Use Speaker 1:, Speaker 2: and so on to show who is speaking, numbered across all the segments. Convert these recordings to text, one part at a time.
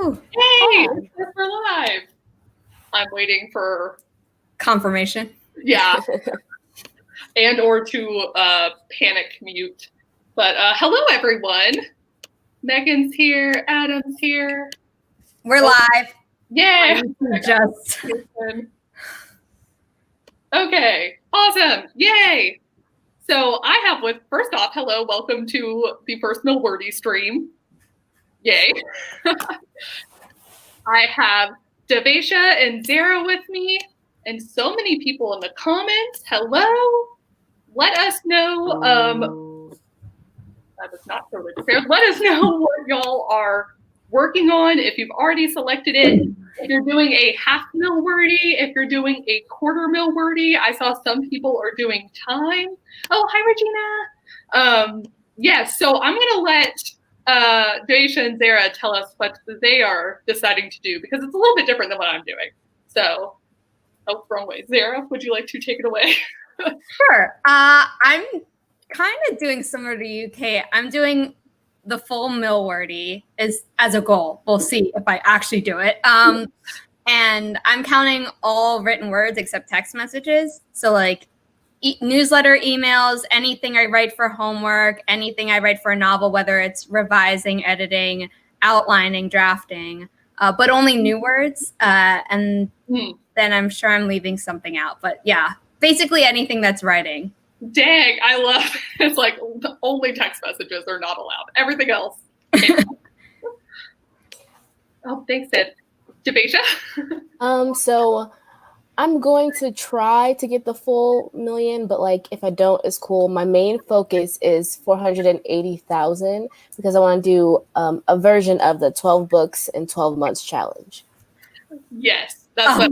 Speaker 1: Hello.
Speaker 2: Hey, we're live. I'm waiting for
Speaker 1: confirmation.
Speaker 2: Yeah. and or to panic mute. But hello, everyone. Megan's here. Adam's here.
Speaker 1: We're live.
Speaker 2: Yeah.
Speaker 1: Just.
Speaker 2: Okay. Awesome. Yay. So I have first off, hello, welcome to the first MILWORDY stream. Yay. I have Devesha and Zara with me, and so many people in the comments. Hello. Let us know. That was not totally prepared. Let us know what y'all are working on. If you've already selected it, if you're doing a half MILWORDY, if you're doing a quarter MILWORDY. I saw some people are doing time. Oh, hi, Regina. Yes, so I'm going to let Devesha and Zara tell us what they are deciding to do, because it's a little bit different than what I'm doing. So, oh, wrong way. Zara, would you like to take it away?
Speaker 1: Sure. I'm kind of doing similar to you, Kate. I'm doing the full MILWORDY as a goal. We'll see if I actually do it. And I'm counting all written words except text messages. So like newsletter emails, anything I write for homework, anything I write for a novel, whether it's revising, editing, outlining, drafting, but only new words. And then I'm sure I'm leaving something out. But yeah, basically anything that's writing.
Speaker 2: Dang, I love it. It's like only text messages are not allowed. Everything else. Oh, thanks, Sid. Devesha?
Speaker 3: So I'm going to try to get the full million, but like if I don't, it's cool. My main focus is 480,000 because I want to do a version of the 12 books in 12 months challenge.
Speaker 2: Yes, that's what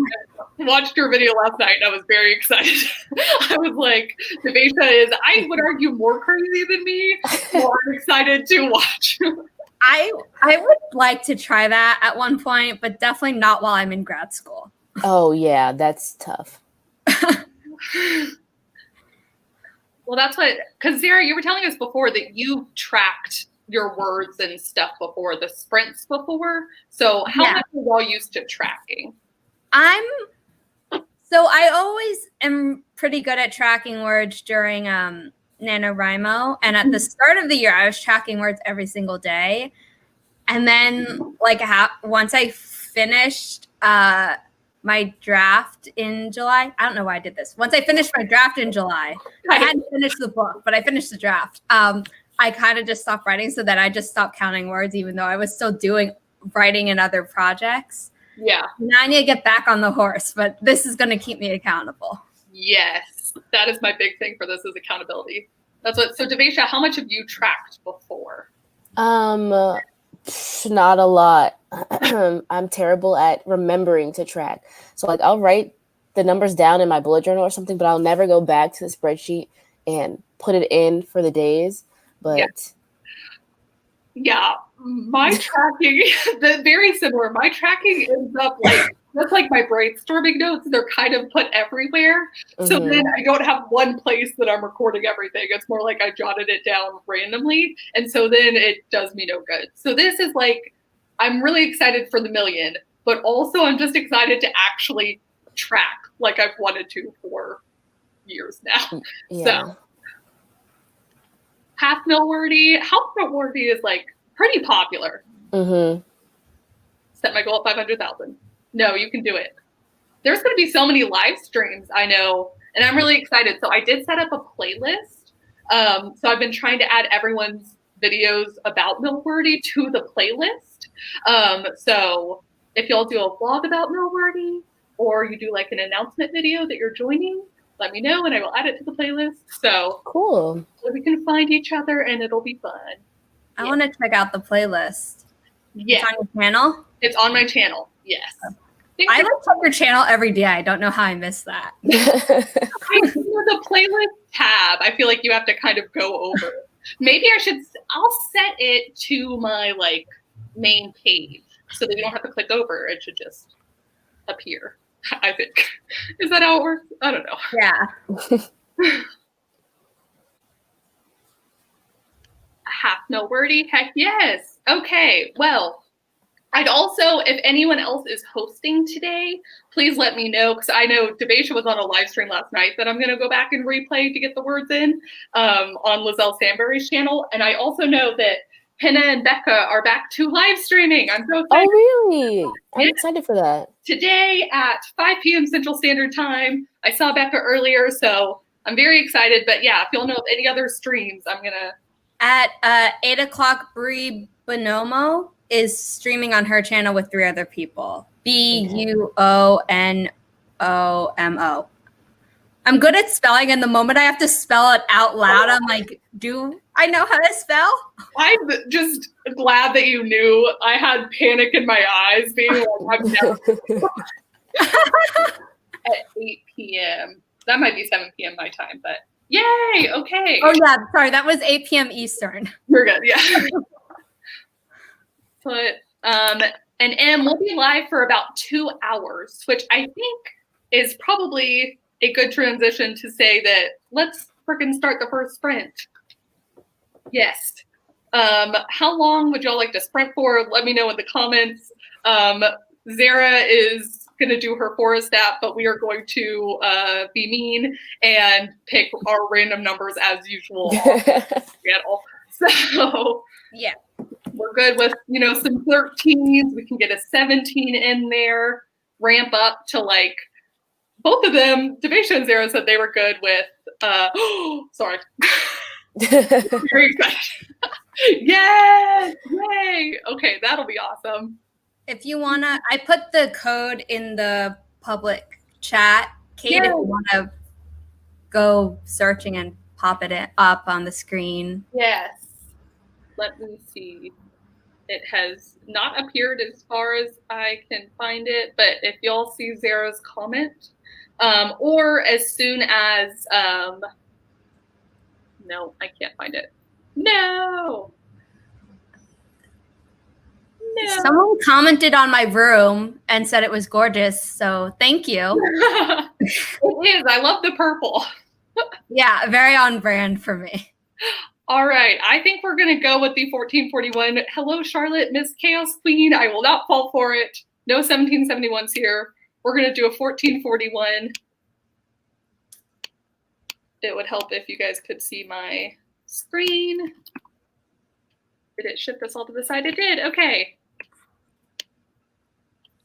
Speaker 2: I watched your video last night and I was very excited. I was like, Devesha is, I would argue, more crazy than me. So I'm excited to watch.
Speaker 1: I would like to try that at one point, but definitely not while I'm in grad school.
Speaker 3: Oh, yeah, that's tough.
Speaker 2: Well, that's what, because Zara, you were telling us before that you tracked your words and stuff before, the sprints before. So how much are y'all used to tracking?
Speaker 1: So I always am pretty good at tracking words during NaNoWriMo. And at the start of the year, I was tracking words every single day. And then like once I finished my draft in July, I don't know why I did this. Once I finished my draft in July, I hadn't finished the book, but I finished the draft. I kind of just stopped writing so that I just stopped counting words, even though I was still writing in other projects.
Speaker 2: Yeah.
Speaker 1: Now I need to get back on the horse, but this is going to keep me accountable.
Speaker 2: Yes, that is my big thing for this is accountability. That's what. So Devesha, how much have you tracked before?
Speaker 3: Not a lot. I'm terrible at remembering to track. So like I'll write the numbers down in my bullet journal or something, but I'll never go back to the spreadsheet and put it in for the days. But
Speaker 2: yeah, my tracking, very similar. My tracking ends up like, that's like my brainstorming notes. They're kind of put everywhere. So then I don't have one place that I'm recording everything. It's more like I jotted it down randomly. And so then it does me no good. So this is like, I'm really excited for the million, but also I'm just excited to actually track like I've wanted to for years now.
Speaker 3: Yeah.
Speaker 2: So half MILWORDY is like pretty popular. Set my goal at 500,000. No, you can do it. There's going to be so many live streams, I know, and I'm really excited. So I did set up a playlist. So I've been trying to add everyone's videos about MILWORDY to the playlist. So if y'all do a vlog about MILWORDY or you do like an announcement video that you're joining, let me know and I will add it to the playlist. So
Speaker 3: cool.
Speaker 2: So we can find each other and it'll be fun.
Speaker 1: I want to check out the playlist.
Speaker 2: Yeah.
Speaker 1: It's on your channel?
Speaker 2: It's on my channel. Yes.
Speaker 1: I look up your channel every day. I don't know how I missed that.
Speaker 2: The playlist tab, I feel like you have to kind of go over. Maybe I'll set it to my like main page so that you don't have to click over. It should just appear, I think. Is that how it works? I don't know.
Speaker 1: Yeah.
Speaker 2: Half MILWORDY? Heck yes. Okay, well, I'd also, if anyone else is hosting today, please let me know, because I know Devasia was on a live stream last night that I'm going to go back and replay to get the words in on Lizelle Sandberry's channel. And I also know that Hannah and Becca are back to live streaming. I'm so excited.
Speaker 3: Oh, really? I'm excited for that.
Speaker 2: Today at 5 p.m. Central Standard Time. I saw Becca earlier, so I'm very excited. But yeah, if you'll know of any other streams, I'm going to...
Speaker 1: At 8 o'clock, Brie Bonomo is streaming on her channel with 3 other people. Buonomo. I'm good at spelling, and the moment I have to spell it out loud, I'm like, do I know how to spell?
Speaker 2: I'm just glad that you knew. I had panic in my eyes being like, I'm never at 8 p.m. That might be 7 p.m. my time, but yay, okay.
Speaker 1: Oh, yeah, sorry, that was 8 p.m. Eastern.
Speaker 2: You're good, yeah. But, and M will be live for about 2 hours, which I think is probably a good transition to say that let's freaking start the first sprint. Yes. How long would y'all like to sprint for? Let me know in the comments. Zara is going to do her forest app, but we are going to be mean and pick our random numbers as usual. So
Speaker 1: yeah,
Speaker 2: we're good with, you know, some 13s. We can get a 17 in there, ramp up to like both of them. Devasia and Zara said they were good with, sorry. Very excited. Yes, yay. Okay, that'll be awesome.
Speaker 1: If you want to, I put the code in the public chat. Kate, if you want to go searching and pop it up on the screen.
Speaker 2: Yes. Let me see. It has not appeared as far as I can find it, but if y'all see Zara's comment, or as soon as, no, I can't find it. No.
Speaker 1: Someone commented on my room and said it was gorgeous, so thank you.
Speaker 2: It is. I love the purple.
Speaker 1: Yeah, very on brand for me.
Speaker 2: All right. I think we're going to go with the 1441. Hello, Charlotte, Miss Chaos Queen. I will not fall for it. No 1771s here. We're going to do a 1441. It would help if you guys could see my screen. Did it shift us all to the side? It did. Okay.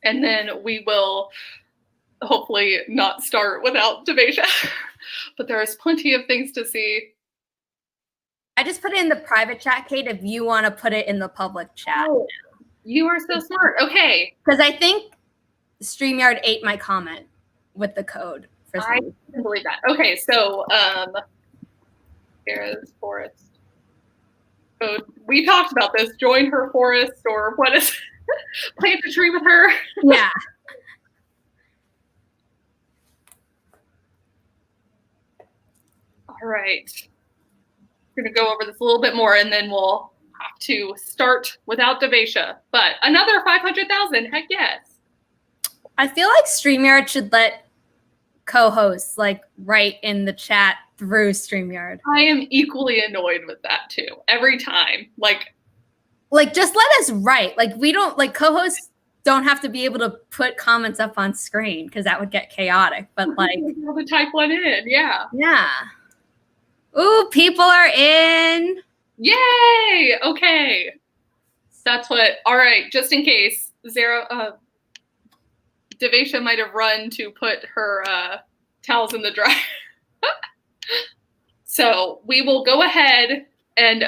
Speaker 2: And then we will hopefully not start without Devasia. But there is plenty of things to see.
Speaker 1: I just put it in the private chat, Kate, if you want to put it in the public chat.
Speaker 2: Oh, you are so smart. Okay.
Speaker 1: Because I think StreamYard ate my comment with the code.
Speaker 2: I can believe that. Okay, so Sarah's forest. So we talked about this. Join her forest, or what is plant a tree with her.
Speaker 1: Yeah.
Speaker 2: All right. We're going to go over this a little bit more, and then we'll have to start without Devasia. But another 500,000, heck yes.
Speaker 1: I feel like StreamYard should let co-hosts like write in the chat through StreamYard.
Speaker 2: I am equally annoyed with that too. Every time. Like
Speaker 1: just let us write. Like we don't, like co-hosts don't have to be able to put comments up on screen because that would get chaotic. But like
Speaker 2: be able to type one in, yeah.
Speaker 1: Yeah. Ooh, people are in.
Speaker 2: Yay! Okay. That's what, all right, just in case, Devasia might have run to put her towels in the dryer. So we will go ahead and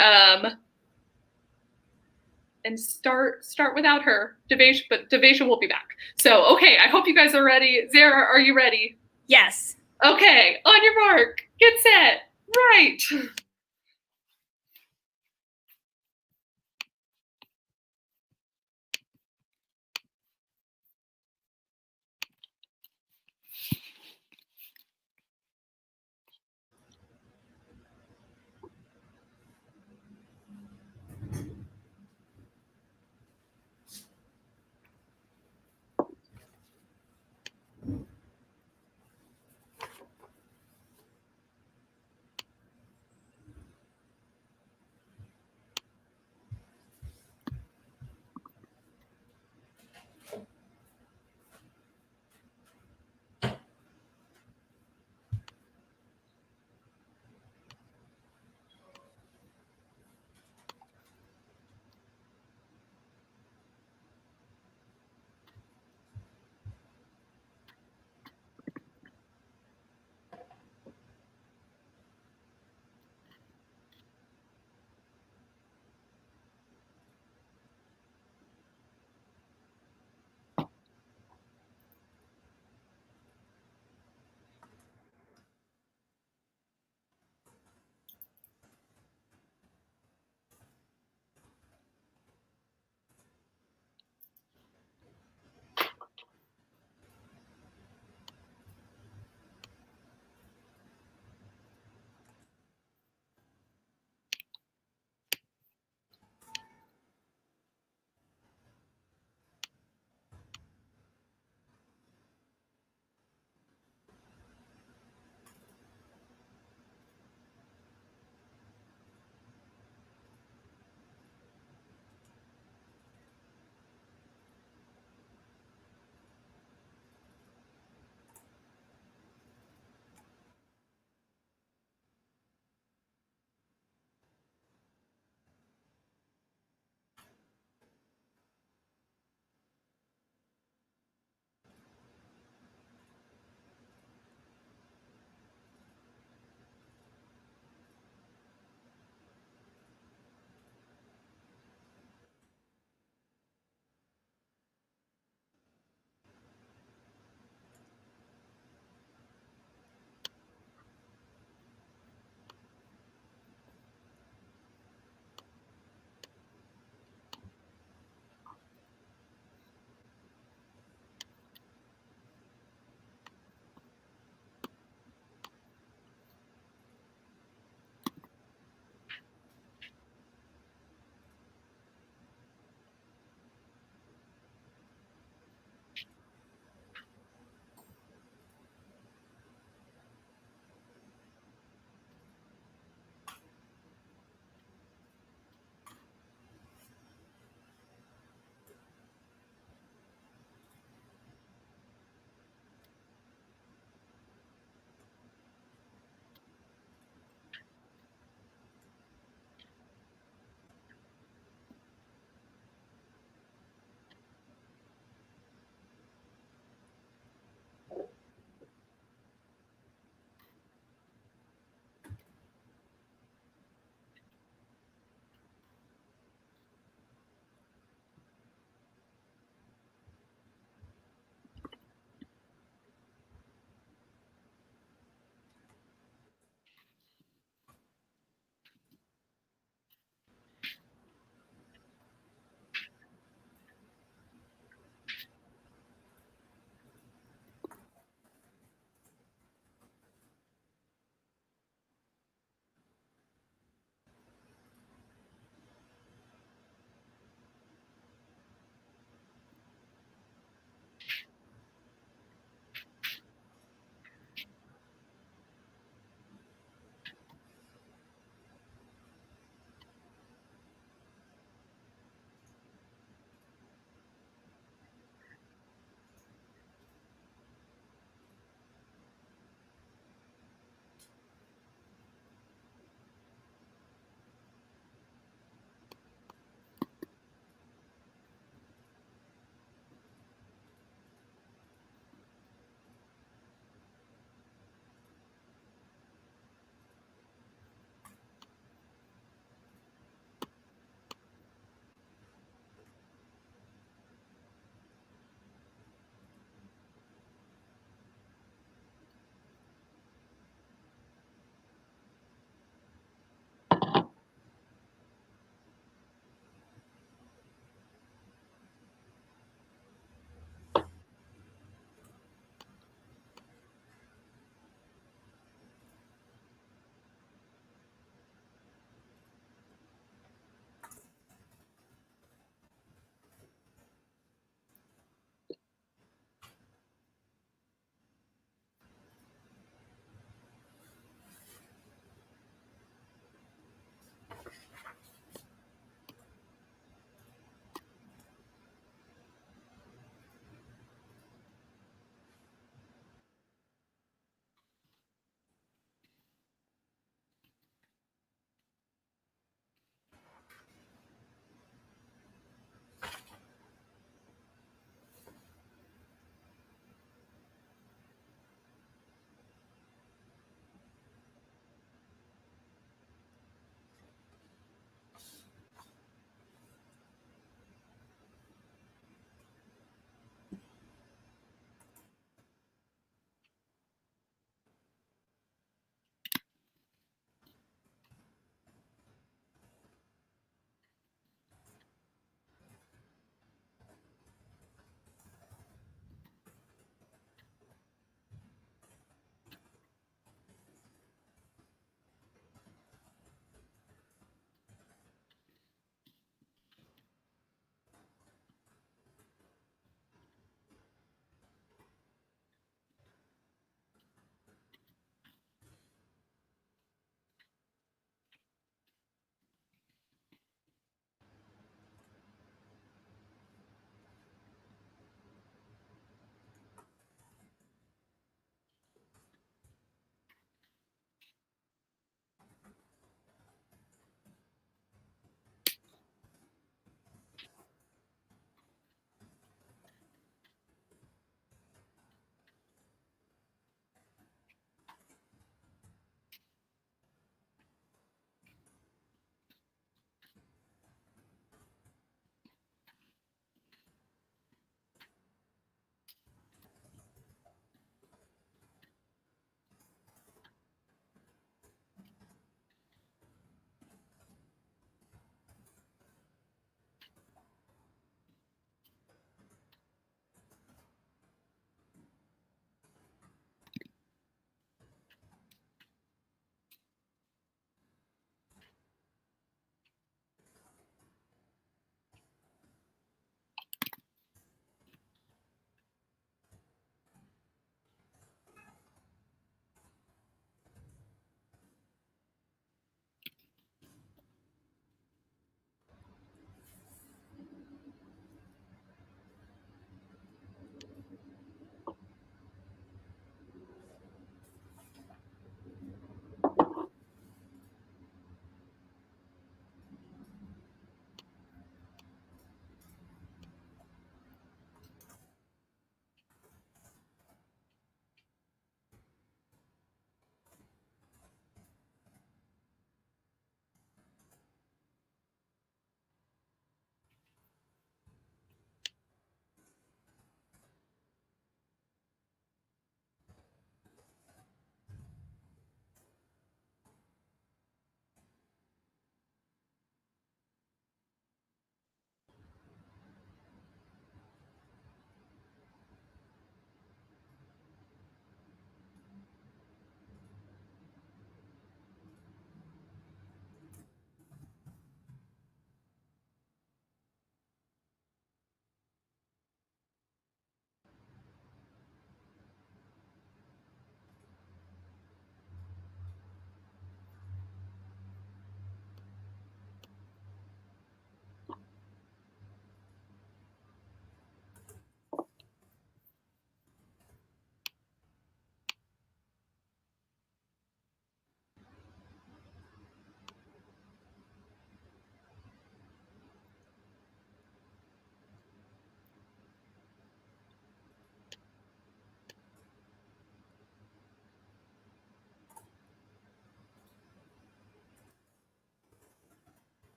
Speaker 2: start without her. But Devasia will be back. So, okay, I hope you guys are ready. Zara, are you ready?
Speaker 1: Yes.
Speaker 2: Okay, on your mark, get set, right.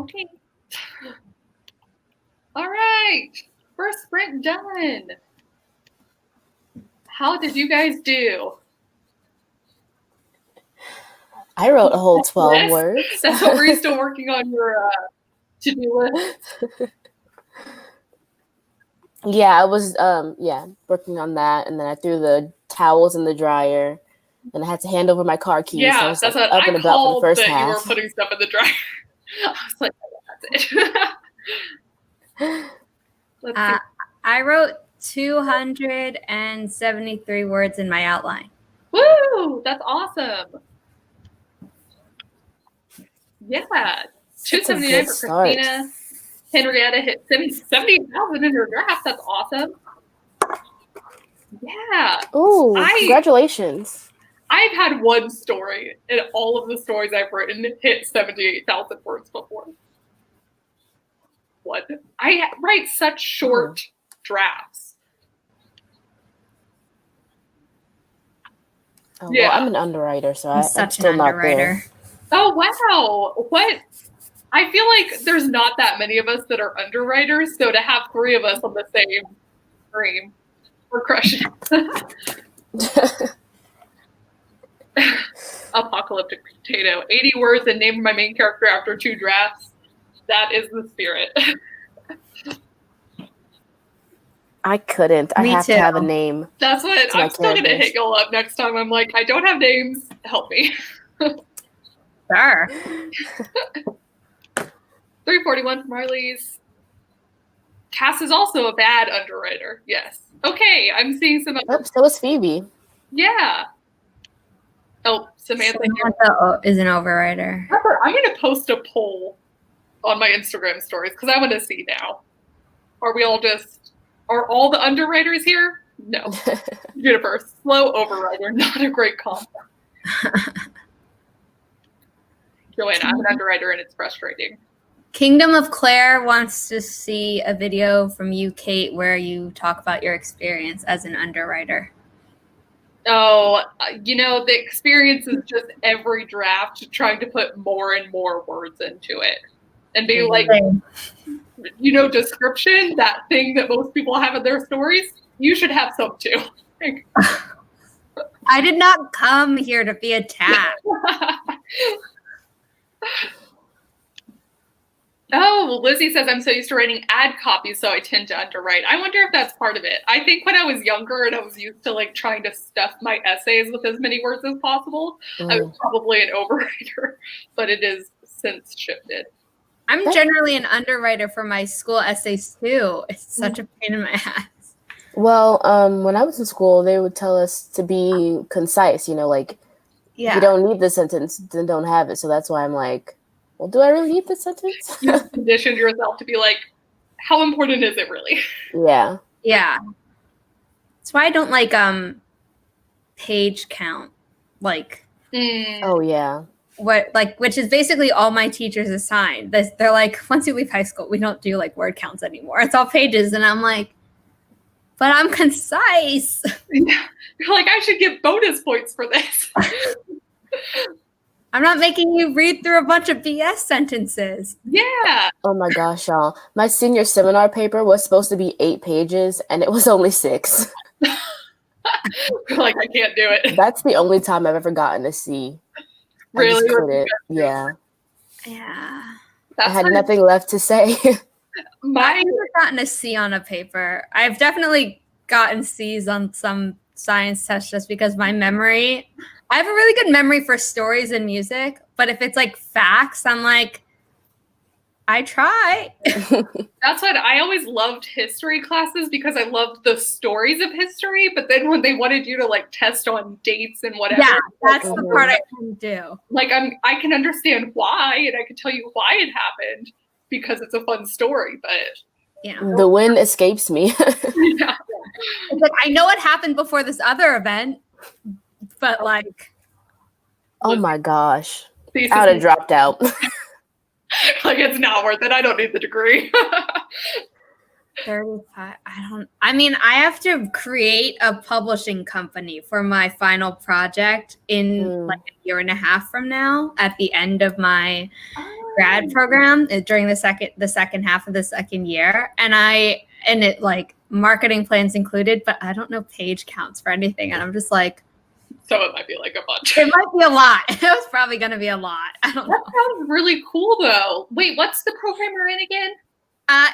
Speaker 2: Okay. All right. First sprint done. How did you guys do?
Speaker 3: I wrote a whole 12 words.
Speaker 2: That's what we're still working on your to-do list.
Speaker 3: Yeah, I was working on that, and then I threw the towels in the dryer, and I had to hand over my car keys.
Speaker 2: Yeah,
Speaker 3: so I was
Speaker 2: that's
Speaker 3: like,
Speaker 2: what
Speaker 3: up and
Speaker 2: I
Speaker 3: about for the
Speaker 2: called
Speaker 3: first
Speaker 2: that
Speaker 3: half.
Speaker 2: you were putting stuff in the dryer. I was like, that's it. Let's see.
Speaker 1: I wrote 273 words in my outline.
Speaker 2: Woo! That's awesome. Yeah. 279 for Christina. Henrietta hit 70,000 in her draft. That's awesome. Yeah.
Speaker 3: Ooh, congratulations.
Speaker 2: I've had one story, and all of the stories I've written hit 78,000 words before. What? I write such short drafts.
Speaker 3: Oh, yeah. Well, I'm an underwriter, so I'm still
Speaker 1: an
Speaker 3: not
Speaker 1: underwriter.
Speaker 3: there.
Speaker 2: Oh, wow. What? I feel like there's not that many of us that are underwriters, so to have 3 of us on the same stream, we're crushing it. Apocalyptic potato. 80 words and name my main character after 2 drafts. That is the spirit.
Speaker 3: I couldn't. I have to have a name.
Speaker 2: That's what I'm still going to hit y'all up next time. I'm like, I don't have names. Help me.
Speaker 1: Sure.
Speaker 2: 341 from Marley's. Cass is also a bad underwriter. Yes. Okay, I'm seeing some.
Speaker 3: So is Phoebe.
Speaker 2: Yeah. Oh, Samantha
Speaker 1: is an overwriter.
Speaker 2: I'm going to post a poll on my Instagram stories because I want to see now. Are all the underwriters here? No. Jennifer, slow overwriter, not a great comp. Joanna, I'm an underwriter and it's frustrating.
Speaker 1: Kingdom of Claire wants to see a video from you, Kate, where you talk about your experience as an underwriter.
Speaker 2: Oh, the experience is just every draft trying to put more and more words into it. And being like, description, that thing that most people have in their stories, you should have some too.
Speaker 1: I did not come here to be attacked.
Speaker 2: Oh, Lizzie says, I'm so used to writing ad copies, so I tend to underwrite. I wonder if that's part of it. I think when I was younger and I was used to trying to stuff my essays with as many words as possible, I was probably an overwriter, but it is since shifted.
Speaker 1: I'm generally an underwriter for my school essays too. It's such a pain in my ass.
Speaker 3: Well, when I was in school, they would tell us to be concise, if you don't need the sentence, then don't have it. So that's why I'm like, well, do I really need this sentence?
Speaker 2: You conditioned yourself to be like, how important is it really?
Speaker 3: Yeah.
Speaker 1: Yeah. That's why I don't like page count.
Speaker 3: Oh, yeah.
Speaker 1: Which is basically all my teachers assign. They're like, once you leave high school, we don't do word counts anymore. It's all pages. And I'm like, but I'm concise.
Speaker 2: You're like, I should give bonus points for this.
Speaker 1: I'm not making you read through a bunch of BS sentences.
Speaker 2: Yeah.
Speaker 3: Oh my gosh, y'all. My senior seminar paper was supposed to be 8 pages and it was only 6.
Speaker 2: You're like, I can't do it.
Speaker 3: That's the only time I've ever gotten a C.
Speaker 2: Really?
Speaker 3: I just quit it. Yeah.
Speaker 1: Yeah.
Speaker 3: I had nothing left to say.
Speaker 1: I've never gotten a C on a paper. I've definitely gotten C's on some science tests just because my memory, I have a really good memory for stories and music, but if it's facts, I'm like, I try.
Speaker 2: That's what I always loved history classes because I loved the stories of history. But then when they wanted you to test on dates and whatever,
Speaker 1: that's the part I couldn't do.
Speaker 2: I can understand why, and I can tell you why it happened because it's a fun story. But
Speaker 3: the win escapes me.
Speaker 2: Yeah.
Speaker 1: It's I know it happened before this other event, but
Speaker 3: oh my gosh,
Speaker 2: I
Speaker 3: would have dropped out.
Speaker 2: It's not worth it. I don't need the degree.
Speaker 1: 35. I have to create a publishing company for my final project in a year and a half from now at the end of my grad program during the second half of the second year, and it like marketing plans included, but I don't know page counts for anything, and I'm just like,
Speaker 2: so it might be like a bunch.
Speaker 1: It might be a lot. It was probably going to be a lot. I don't know.
Speaker 2: That sounds really cool, though. Wait, what's the program you're in again?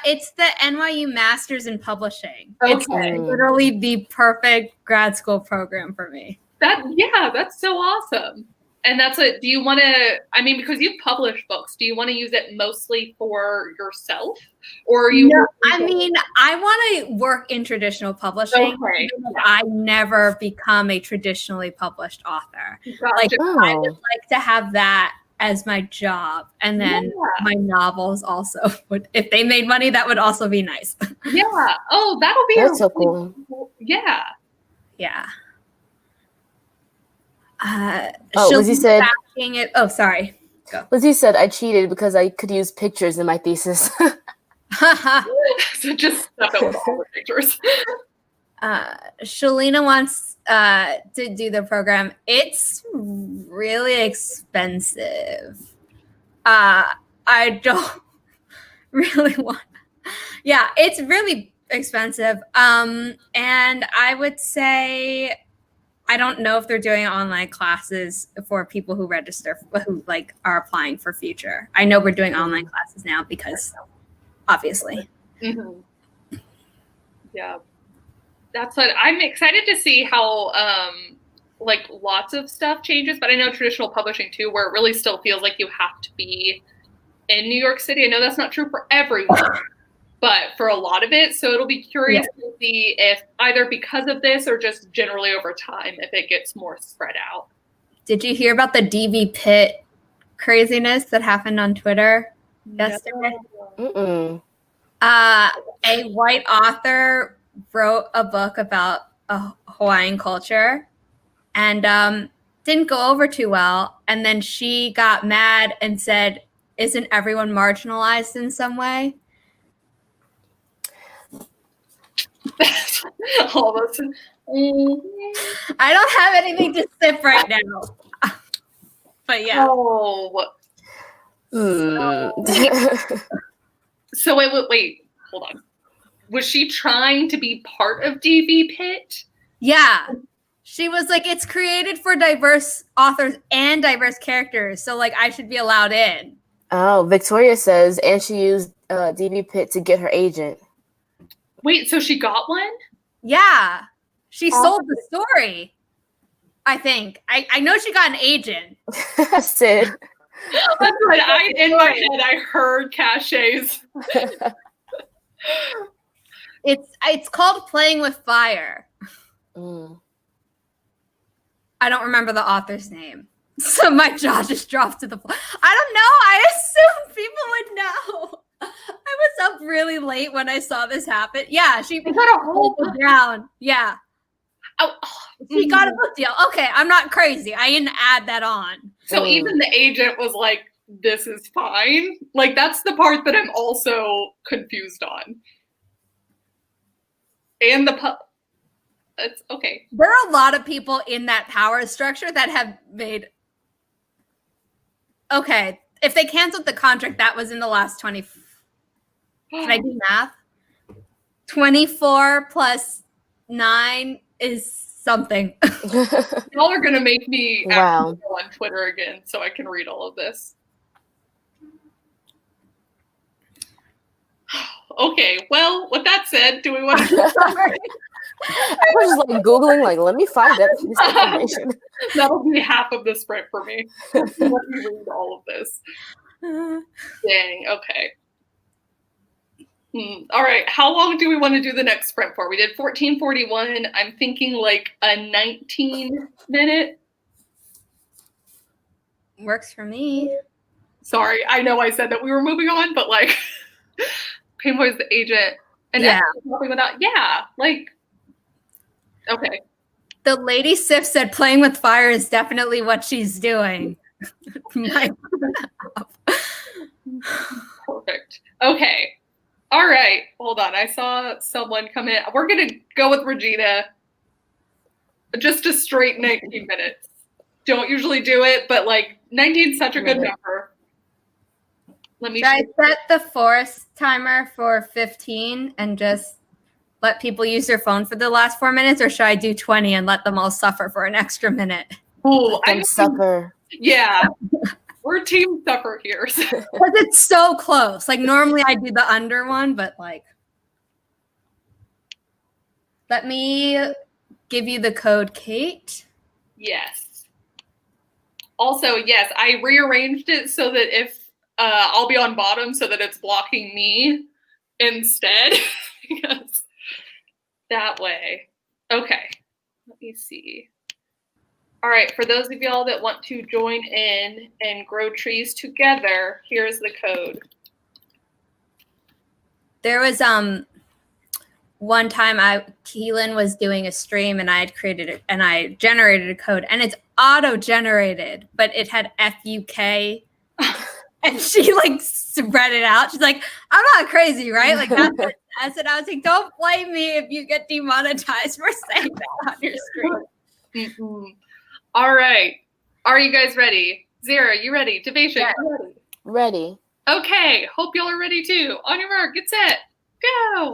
Speaker 1: It's the NYU Masters in Publishing.
Speaker 2: Okay.
Speaker 1: It's literally the perfect grad school program for me.
Speaker 2: That's so awesome. And do you want to, I mean, because you've published books, do you want to use it mostly for yourself? Or you?
Speaker 1: No, I mean, I want to work in traditional publishing.
Speaker 2: Okay.
Speaker 1: I never become a traditionally published author.
Speaker 2: Gotcha.
Speaker 1: Like, I would like to have that as my job. And then my novels also would, if they made money, that would also be nice.
Speaker 2: Yeah. Oh, that'll be
Speaker 3: That's so cool.
Speaker 2: Yeah.
Speaker 1: Yeah.
Speaker 3: Lizzie said.
Speaker 1: Oh, sorry. Go.
Speaker 3: Lizzie said I cheated because I could use pictures in my thesis.
Speaker 2: So just stuff it with all the pictures.
Speaker 1: Shalina wants to do the program. It's really expensive. I don't really want. Yeah, it's really expensive. And I would say, I don't know if they're doing online classes for people who register, who like are applying for future. I know we're doing online classes now because obviously.
Speaker 2: Mm-hmm. Yeah. That's what I'm excited to see how like lots of stuff changes, but I know traditional publishing too, where it really still feels like you have to be in New York City. I know that's not true for everyone, but for a lot of it. So it'll be curious to see if either because of this or just generally over time, if it gets more spread out.
Speaker 1: Did you hear about the DV Pitt craziness that happened on Twitter yesterday? A white author wrote a book about Hawaiian culture and didn't go over too well. And then she got mad and said, "Isn't everyone marginalized in some way?"
Speaker 2: Almost.
Speaker 1: I don't have anything to sip right now. But yeah.
Speaker 2: Oh. So wait, hold on. Was she trying to be part of DV Pitt?
Speaker 1: Yeah. She was like, it's created for diverse authors and diverse characters. So like I should be allowed in.
Speaker 3: Oh, Victoria says, and she used DV Pitt to get her agent.
Speaker 2: Wait, so she got one?
Speaker 1: Yeah. She sold the story, I think. I know she got an agent.
Speaker 3: Sid.
Speaker 2: That's what in my head, I heard cachets.
Speaker 1: It's called Playing with Fire. I don't remember the author's name. So my jaw just dropped to the floor. I don't know. I assumed people would know. I was up really late when I saw this happen. Yeah, she got a whole book down. Yeah. She got a book deal. Okay, I'm not crazy. I didn't add that on.
Speaker 2: So even the agent was like, this is fine. Like, that's the part that I'm also confused on. And it's okay.
Speaker 1: There are a lot of people in that power structure that have made. Okay, if they canceled the contract, that was in the last 20. Can I do math? 24 plus 9 is something.
Speaker 2: Y'all are going to make me go on Twitter again so I can read all of this. Okay, well, with that said, do we want to...
Speaker 3: I was just like Googling, like, let me find this information.
Speaker 2: That'll be half of the sprint for me. Let me read all of this. Dang, okay. All right, how long do we want to do the next sprint for? We did 14:41. I'm thinking like a 19-minute.
Speaker 1: Works for me.
Speaker 2: Sorry, I know I said that we were moving on, but like, Painboy's the agent. And helping without, like, okay.
Speaker 1: The Lady Sif said playing with fire is definitely what she's doing.
Speaker 2: Perfect. Okay. All right. Hold on. I saw someone come in. We're going to go with Regina. Just a straight 19 minutes. Don't usually do it, but like 19 is such a good number. Let me
Speaker 1: Should I set the forest timer for 15 and just let people use their phone for the last 4 minutes, or should I do 20 and let them all suffer for an extra minute?
Speaker 2: Oh,
Speaker 3: Let them suffer.
Speaker 2: Yeah. We're team suffer here.
Speaker 1: Because it's so close. Like normally I do the under one, but like, let me give you the code, Kate.
Speaker 2: Yes. Also, yes, I rearranged it so that if I'll be on bottom so that it's blocking me instead. Because that way. Okay. Let me see. All right, for those of y'all that want to join in and grow trees together, here's the code.
Speaker 1: There was one time Keelan was doing a stream and I had created it and I generated a code and it's auto-generated, but it had FUK. And she like spread it out. She's like, I'm not crazy, right? Like that's what I said. I was like, don't blame me if you get demonetized for saying that on your stream.
Speaker 2: Mm-mm. All right. Are you guys ready? Zara, you ready? Devasia,
Speaker 1: Yeah.
Speaker 2: you ready?
Speaker 3: Ready.
Speaker 2: Okay. Hope y'all are ready too. On your mark, get set, go.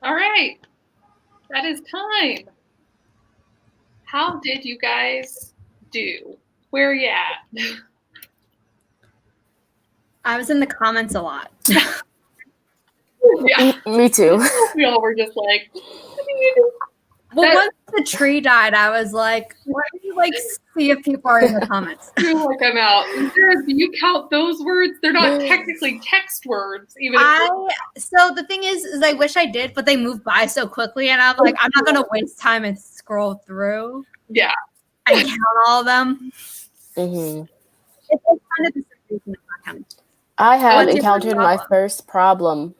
Speaker 2: All right. That is time. How did you guys do? Where are you at?
Speaker 1: I was in the comments a lot.
Speaker 2: Yeah.
Speaker 3: Me too.
Speaker 2: We all were just like,
Speaker 1: Well, once the tree died, I was like, let me like see if people are in the comments.
Speaker 2: I feel like I'm out. Sarah, do you count those words? They're not technically text words, even
Speaker 1: So the thing is I wish I did, but they move by so quickly, and I'm like, I'm not gonna waste time and scroll through.
Speaker 2: Yeah.
Speaker 1: And count all of them.
Speaker 3: Mm-hmm.
Speaker 1: It's kind of the same reason I'm not counting.
Speaker 3: I have encountered my first problem.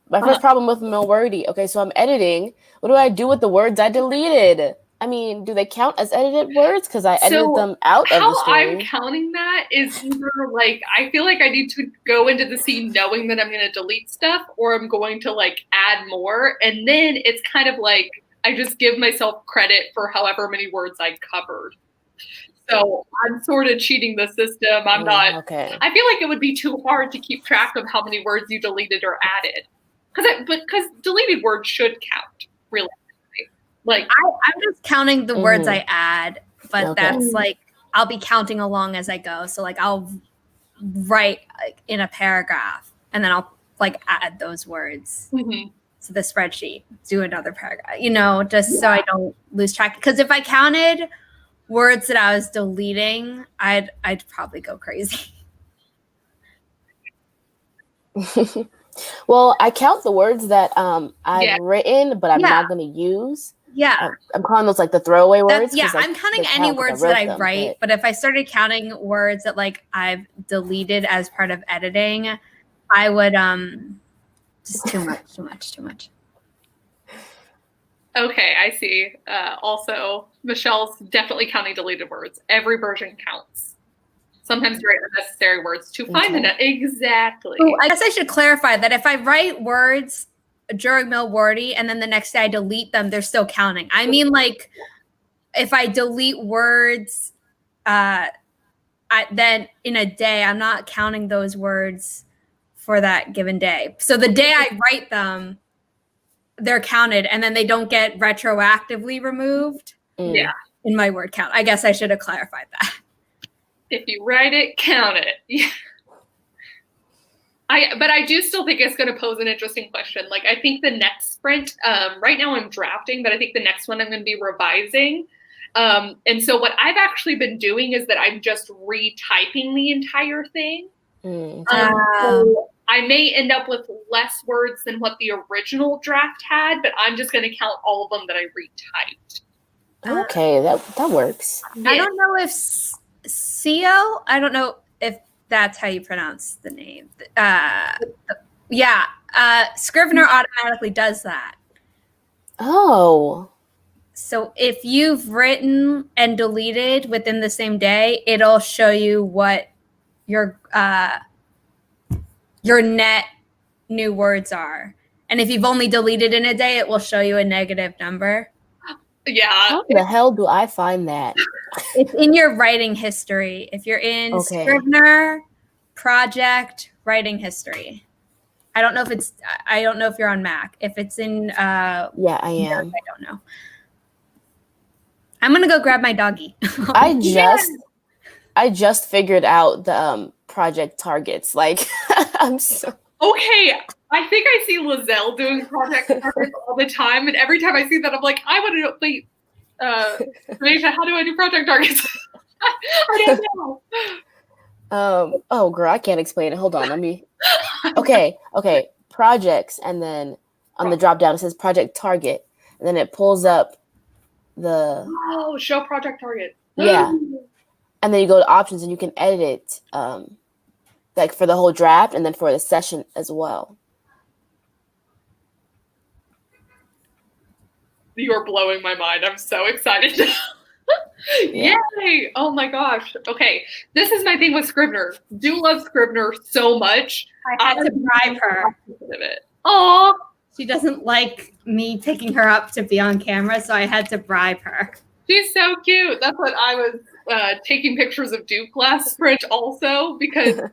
Speaker 3: My first problem with MILWORDY. Okay, so I'm editing. What do I do with the words I deleted? I mean, do they count as edited words? Because I edited them out of the story.
Speaker 2: How I'm counting that is either like, I feel like I need to go into the scene knowing that I'm going to delete stuff, or I'm going to like add more. And then it's kind of like, I just give myself credit for however many words I covered. So I'm sort of cheating the system. I'm not.
Speaker 3: Okay.
Speaker 2: I feel like it would be too hard to keep track of how many words you deleted or added. Because deleted words should count, really. Like
Speaker 1: I'm just counting the words I add, but that's like, I'll be counting along as I go. So like I'll write in a paragraph and then I'll like add those words to the spreadsheet, do another paragraph, just so I don't lose track. Because if I counted words that I was deleting, I'd probably go crazy.
Speaker 3: Well, I count the words that I've written, but I'm not going to use.
Speaker 1: Yeah.
Speaker 3: I'm calling those like the throwaway words.
Speaker 1: I'm counting any words that I write, but if I started counting words that like I've deleted as part of editing, I would just too much.
Speaker 2: Okay, I see. Also, Michelle's definitely counting deleted words. Every version counts. Sometimes you write unnecessary words to find the net. Exactly.
Speaker 1: Oh, I guess I should clarify that if I write words during MILWORDY and then the next day I delete them, they're still counting. I mean, like, if I delete words, then in a day, I'm not counting those words for that given day. So the day I write them, they're counted, and then they don't get retroactively removed in my word count. I guess I should have clarified that.
Speaker 2: If you write it, count it. Yeah. But I do still think it's going to pose an interesting question. Like, I think the next sprint, right now I'm drafting, but I think the next one I'm going to be revising. And so what I've actually been doing is that I'm just retyping the entire thing. So I may end up with less words than what the original draft had, but I'm just going to count all of them that I retyped.
Speaker 3: Okay, that works.
Speaker 1: Yeah. I don't know if CO, I don't know if that's how you pronounce the name. Scrivener automatically does that.
Speaker 3: Oh. So
Speaker 1: if you've written and deleted within the same day, it'll show you what your net new words are. And if you've only deleted in a day, it will show you a negative number.
Speaker 2: Yeah.
Speaker 3: How the hell do I find that?
Speaker 1: It's in your writing history. If you're in Scrivener, project, writing history. I don't know if you're on Mac. If it's in
Speaker 3: I am.
Speaker 1: I don't know. I'm gonna go grab my doggy.
Speaker 2: I
Speaker 3: just figured out the project targets. Like I'm so
Speaker 2: okay. I think I see Lizelle doing project targets all the time, and every time I see that, I'm like, I want to know. Wait, Tanisha, how do I do project targets? I don't know.
Speaker 3: Oh, girl, I can't explain it. Hold on, let me. Okay. Projects, and then on the drop down it says project target, and then it pulls up the
Speaker 2: show project target.
Speaker 3: Yeah, and then you go to options and you can edit it, like for the whole draft and then for the session as well.
Speaker 2: You are blowing my mind. I'm so excited. Yay! Oh my gosh. Okay, this is my thing with Scrivener. Do love Scrivener so much.
Speaker 1: I had to bribe her.
Speaker 2: Oh,
Speaker 1: she doesn't like me picking her up to be on camera, so I had to bribe her.
Speaker 2: She's so cute. That's what I was taking pictures of Duke last sprint also, because I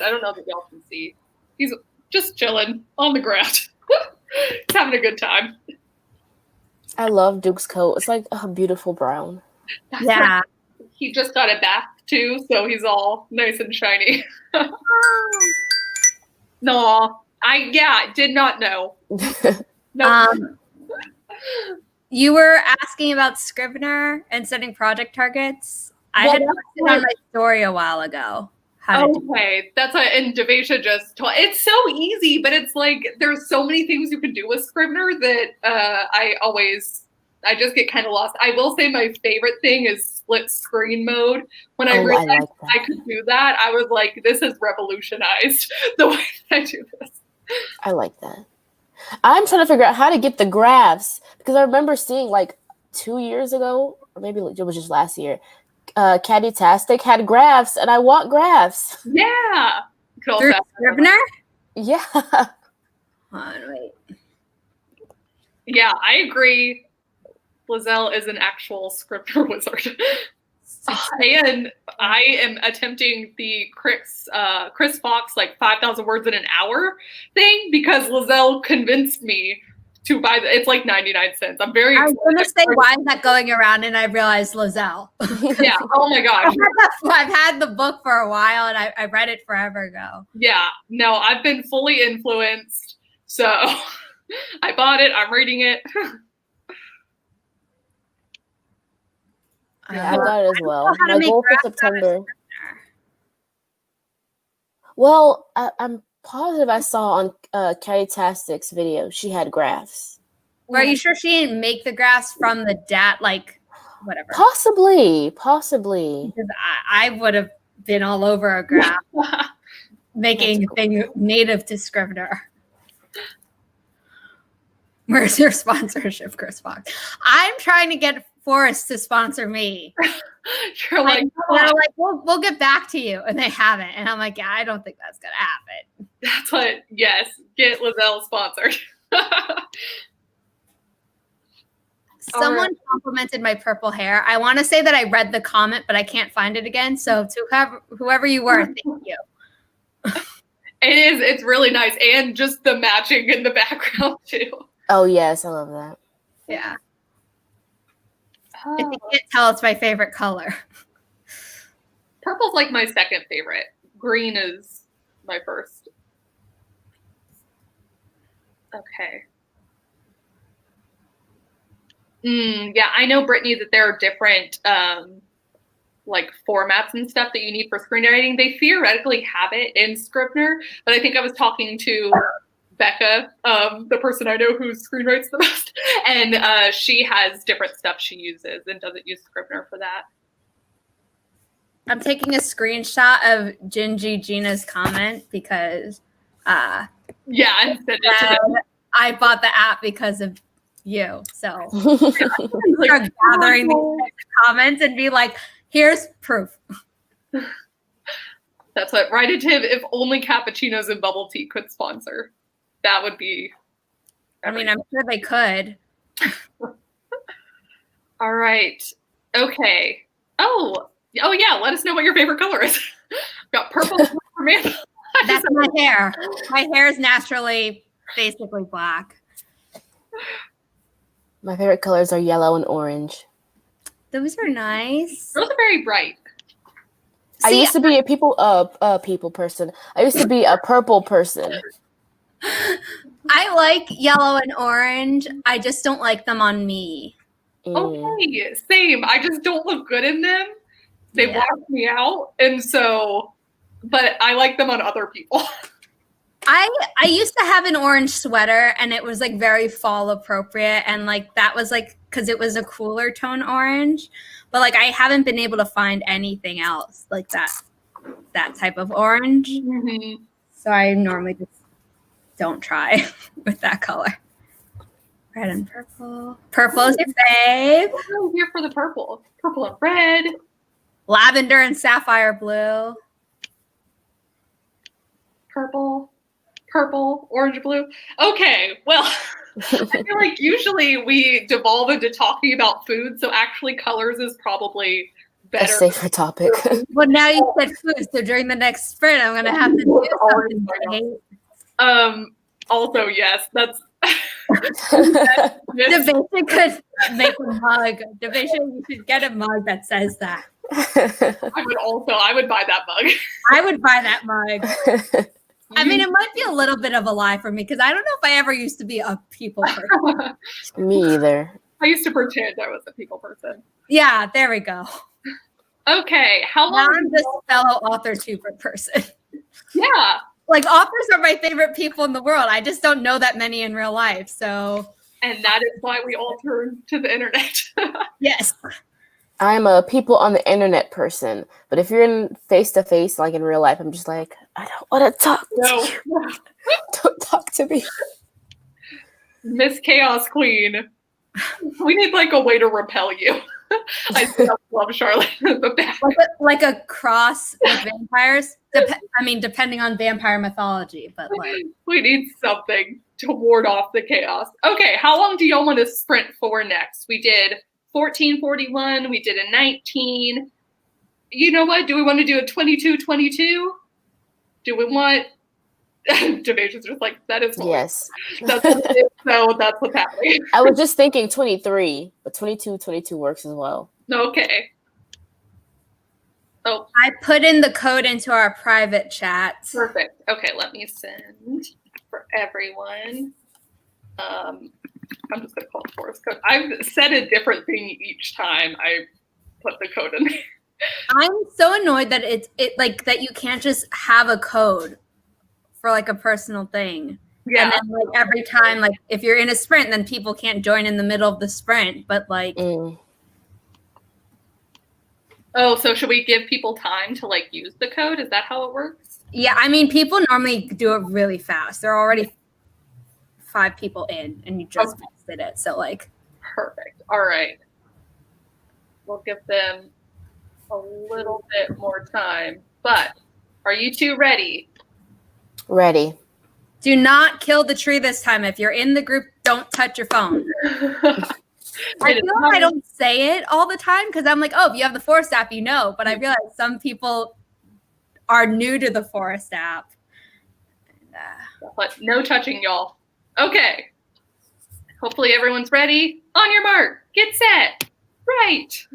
Speaker 2: don't know that y'all can see. He's just chilling on the ground. He's having a good time.
Speaker 3: I love Duke's coat. It's like a beautiful brown.
Speaker 1: Yeah.
Speaker 2: He just got it back too, so he's all nice and shiny. No, I did not know. No.
Speaker 1: You were asking about Scrivener and setting project targets. I had posted on my story a while ago.
Speaker 2: Okay, that's what, and Devasia just told. It's so easy, but it's like there's so many things you can do with Scrivener that I just get kind of lost. I will say my favorite thing is split screen mode. When I realized I could do that, I was like, this has revolutionized the way I do this.
Speaker 3: I like that. I'm trying to figure out how to get the graphs because I remember seeing like 2 years ago, or maybe it was just last year, Caddytastic had graphs, and I want graphs.
Speaker 2: Yeah.
Speaker 1: Through Scrivener?
Speaker 3: Yeah.
Speaker 1: Hold on, wait.
Speaker 2: Yeah, I agree. Lizelle is an actual Scrivener wizard. And I am attempting the Chris Fox like 5,000 words in an hour thing because Lizelle convinced me to buy it's like 99 cents. I'm very
Speaker 1: I was going to say, why is that going around? And I realized Lizelle.
Speaker 2: Yeah. Oh my gosh.
Speaker 1: I've had the book for a while and I read it forever ago.
Speaker 2: Yeah. No, I've been fully influenced. So I bought it. I'm reading it.
Speaker 3: Yeah, I got it as well. My goal for September. Well, I'm positive I saw on Caddytastic's video she had graphs.
Speaker 1: Are you sure she didn't make the graphs from the whatever?
Speaker 3: Possibly.
Speaker 1: Because I would have been all over a graph making a thing native to Scrivener. Where's your sponsorship, Chris Fox? I'm trying to get Forrest to sponsor me.
Speaker 2: You're like,
Speaker 1: they're like, we'll get back to you, and they haven't. And I'm like, yeah, I don't think that's gonna happen.
Speaker 2: That's what. Yes, get Lizelle sponsored.
Speaker 1: Someone complimented my purple hair. I want to say that I read the comment, but I can't find it again. So to whoever you were, thank you.
Speaker 2: It's really nice, and just the matching in the background too.
Speaker 3: Oh yes, I love that.
Speaker 1: Yeah. If you can't tell, it's my favorite color.
Speaker 2: Purple's like my second favorite. Green is my first. Okay. Yeah, I know, Brittany, that there are different like formats and stuff that you need for screenwriting. They theoretically have it in Scrivener, but I think I was talking to Becca, the person I know who screenwrites the most, and she has different stuff she uses and doesn't use Scrivener for that.
Speaker 1: I'm taking a screenshot of Gingy Gina's comment because
Speaker 2: and send it to them.
Speaker 1: I bought the app because of you. So start gathering these comments and be like, here's proof.
Speaker 2: That's what. Write it to him. If only cappuccinos and bubble tea could sponsor. That would be.
Speaker 1: I mean, I'm sure they could.
Speaker 2: All right. Okay. Oh yeah. Let us know what your favorite color is. Got purple for Amanda.
Speaker 1: That's my hair. My hair is naturally basically black.
Speaker 3: My favorite colors are yellow and orange.
Speaker 1: Those are nice.
Speaker 2: Those are very bright.
Speaker 3: I used to be a people person. I used to be a purple person.
Speaker 1: I like yellow and orange. I just don't like them on me.
Speaker 2: Okay, same. I just don't look good in them. They wash me out, and so, but I like them on other people.
Speaker 1: I used to have an orange sweater, and it was like very fall appropriate, and like that was like because it was a cooler tone orange. But like I haven't been able to find anything else like that type of orange.
Speaker 2: Mm-hmm.
Speaker 1: So I normally just don't try with that color. Red and purple. Purple is your fave.
Speaker 2: I'm here for the purple. Purple and red.
Speaker 1: Lavender and sapphire blue.
Speaker 2: Purple, orange, blue. Okay, well, I feel like usually we devolve into talking about food, so actually colors is probably better.
Speaker 3: A safer topic.
Speaker 1: Well, now you said food, so during the next sprint, I'm going to have to do something.
Speaker 2: Also, yes, that's.
Speaker 1: Debasia could make a mug. Debasia, you should get a mug that says that.
Speaker 2: I would buy that mug.
Speaker 1: I would buy that mug. I mean, it might be a little bit of a lie for me because I don't know if I ever used to be a people person.
Speaker 3: Me either.
Speaker 2: I used to pretend I was a people person.
Speaker 1: Yeah, there we go.
Speaker 2: Okay, how long?
Speaker 1: Now I'm this fellow author tuber person.
Speaker 2: Yeah.
Speaker 1: Like, authors are my favorite people in the world. I just don't know that many in real life, so.
Speaker 2: And that is why we all turn to the internet.
Speaker 1: Yes.
Speaker 3: I'm a people on the internet person, but if you're in face-to-face, like in real life, I'm just like, I don't want to talk to you. Don't talk to me.
Speaker 2: Miss Chaos Queen. We need like a way to repel you. I just love Charlotte in the back.
Speaker 1: Like a cross with vampires. Depending on vampire mythology, but like
Speaker 2: we need something to ward off the chaos. Okay, how long do y'all want to sprint for next? We did 1441. We did a 19. You know what? Do we want to do a 2222? Do we want? Devasia's just like, that is
Speaker 3: yes.
Speaker 2: That's what it is, so that's what's happening.
Speaker 3: I was just thinking 23, but 22 works as well.
Speaker 2: Okay. Oh,
Speaker 1: I put in the code into our private chat.
Speaker 2: Perfect. Okay, let me send for everyone. I'm just gonna call it force code. I've said a different thing each time I put the code in there.
Speaker 1: I'm so annoyed that it like that you can't just have a code for like a personal thing.
Speaker 2: Yeah.
Speaker 1: And then like every time, like if you're in a sprint, then people can't join in the middle of the sprint. But like
Speaker 2: Oh, so should we give people time to like use the code? Is that how it works?
Speaker 1: Yeah, I mean, people normally do it really fast. They're already 5 people in, and you just posted it. So like,
Speaker 2: perfect. All right, we'll give them a little bit more time. But are you two ready?
Speaker 3: Ready.
Speaker 1: Do not kill the tree this time. If you're in the group, don't touch your phone. I feel like I don't say it all the time because I'm like, oh, if you have the Forest app, you know. But I realize some people are new to the Forest app.
Speaker 2: But no touching, y'all. Okay. Hopefully everyone's ready. On your mark. Get set. Right.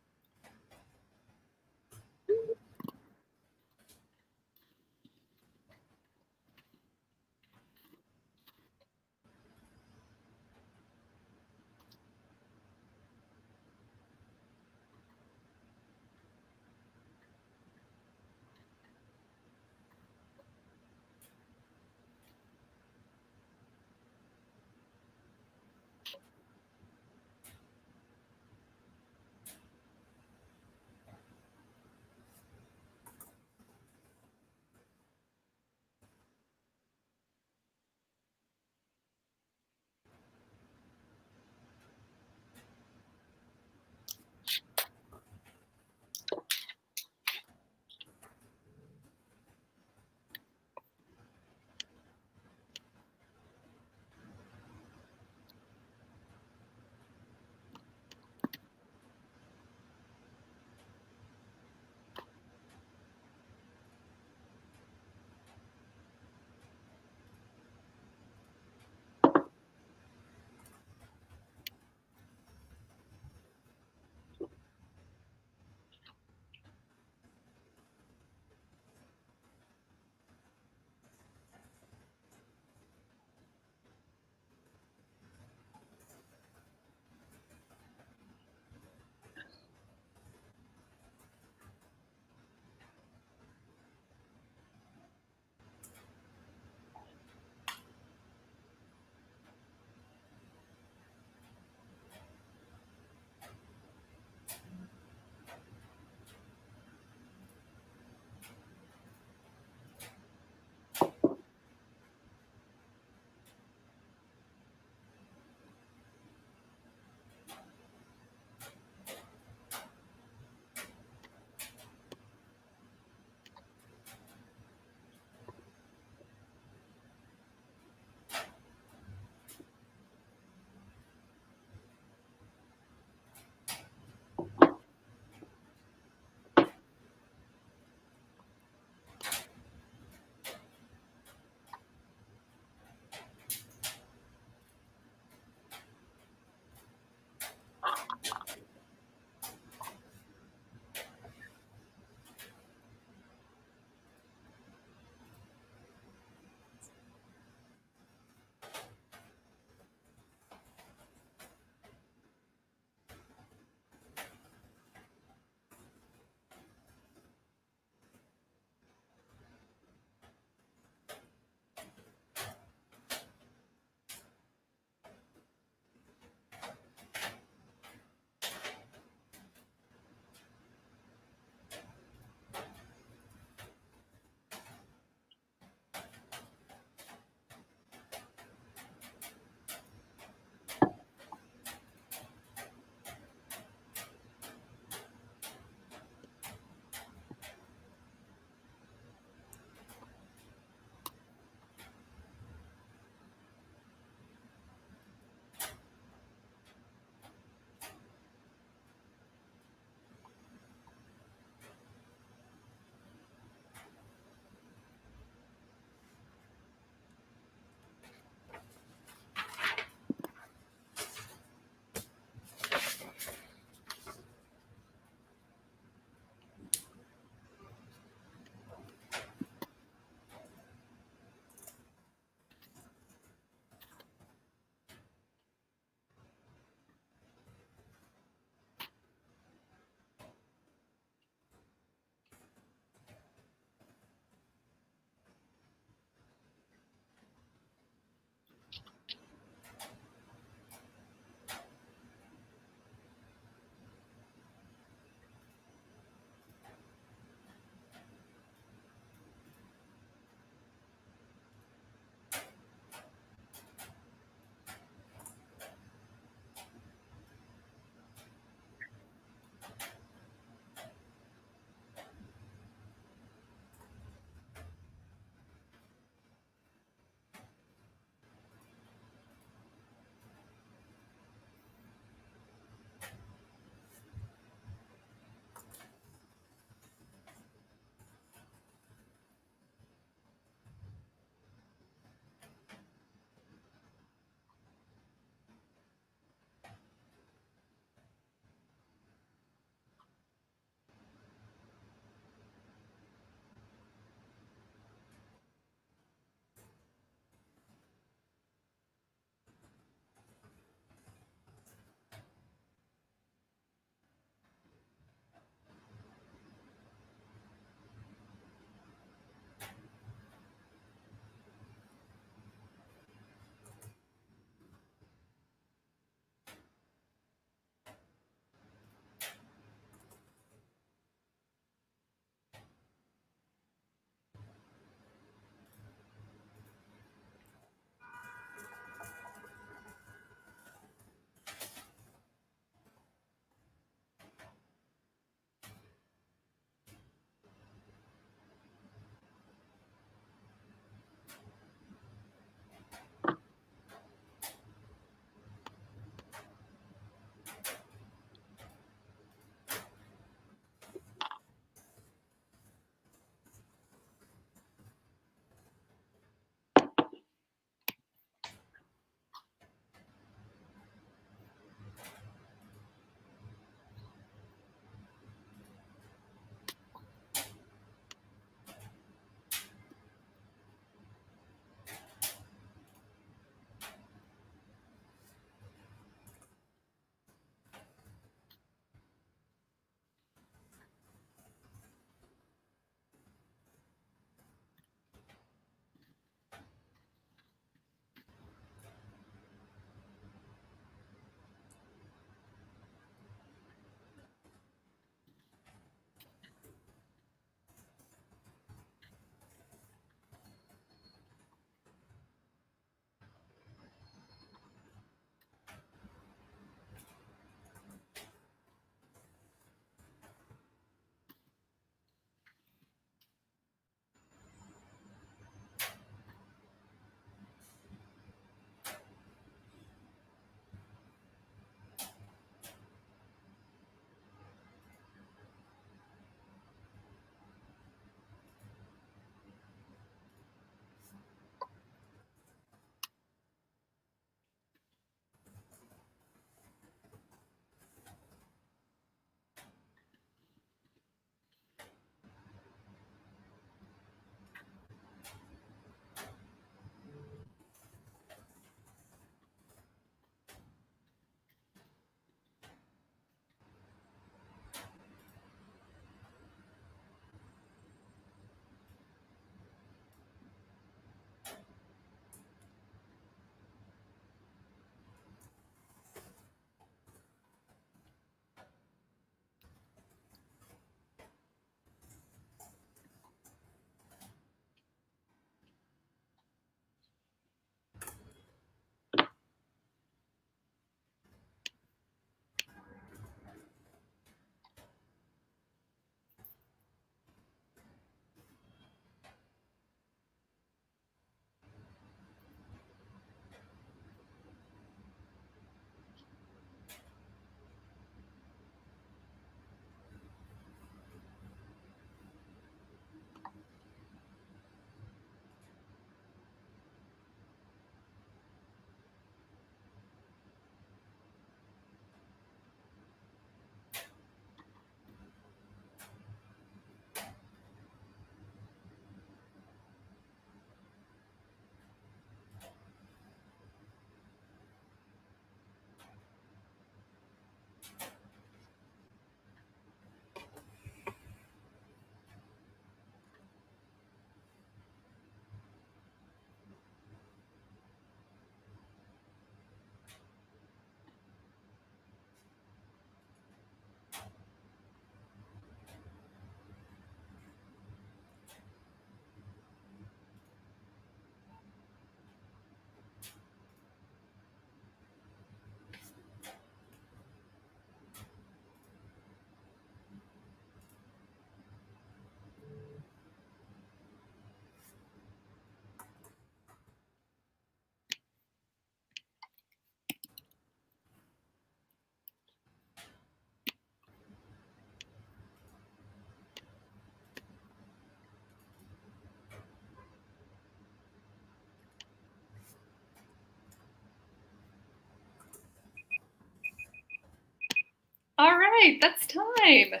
Speaker 2: right, that's time.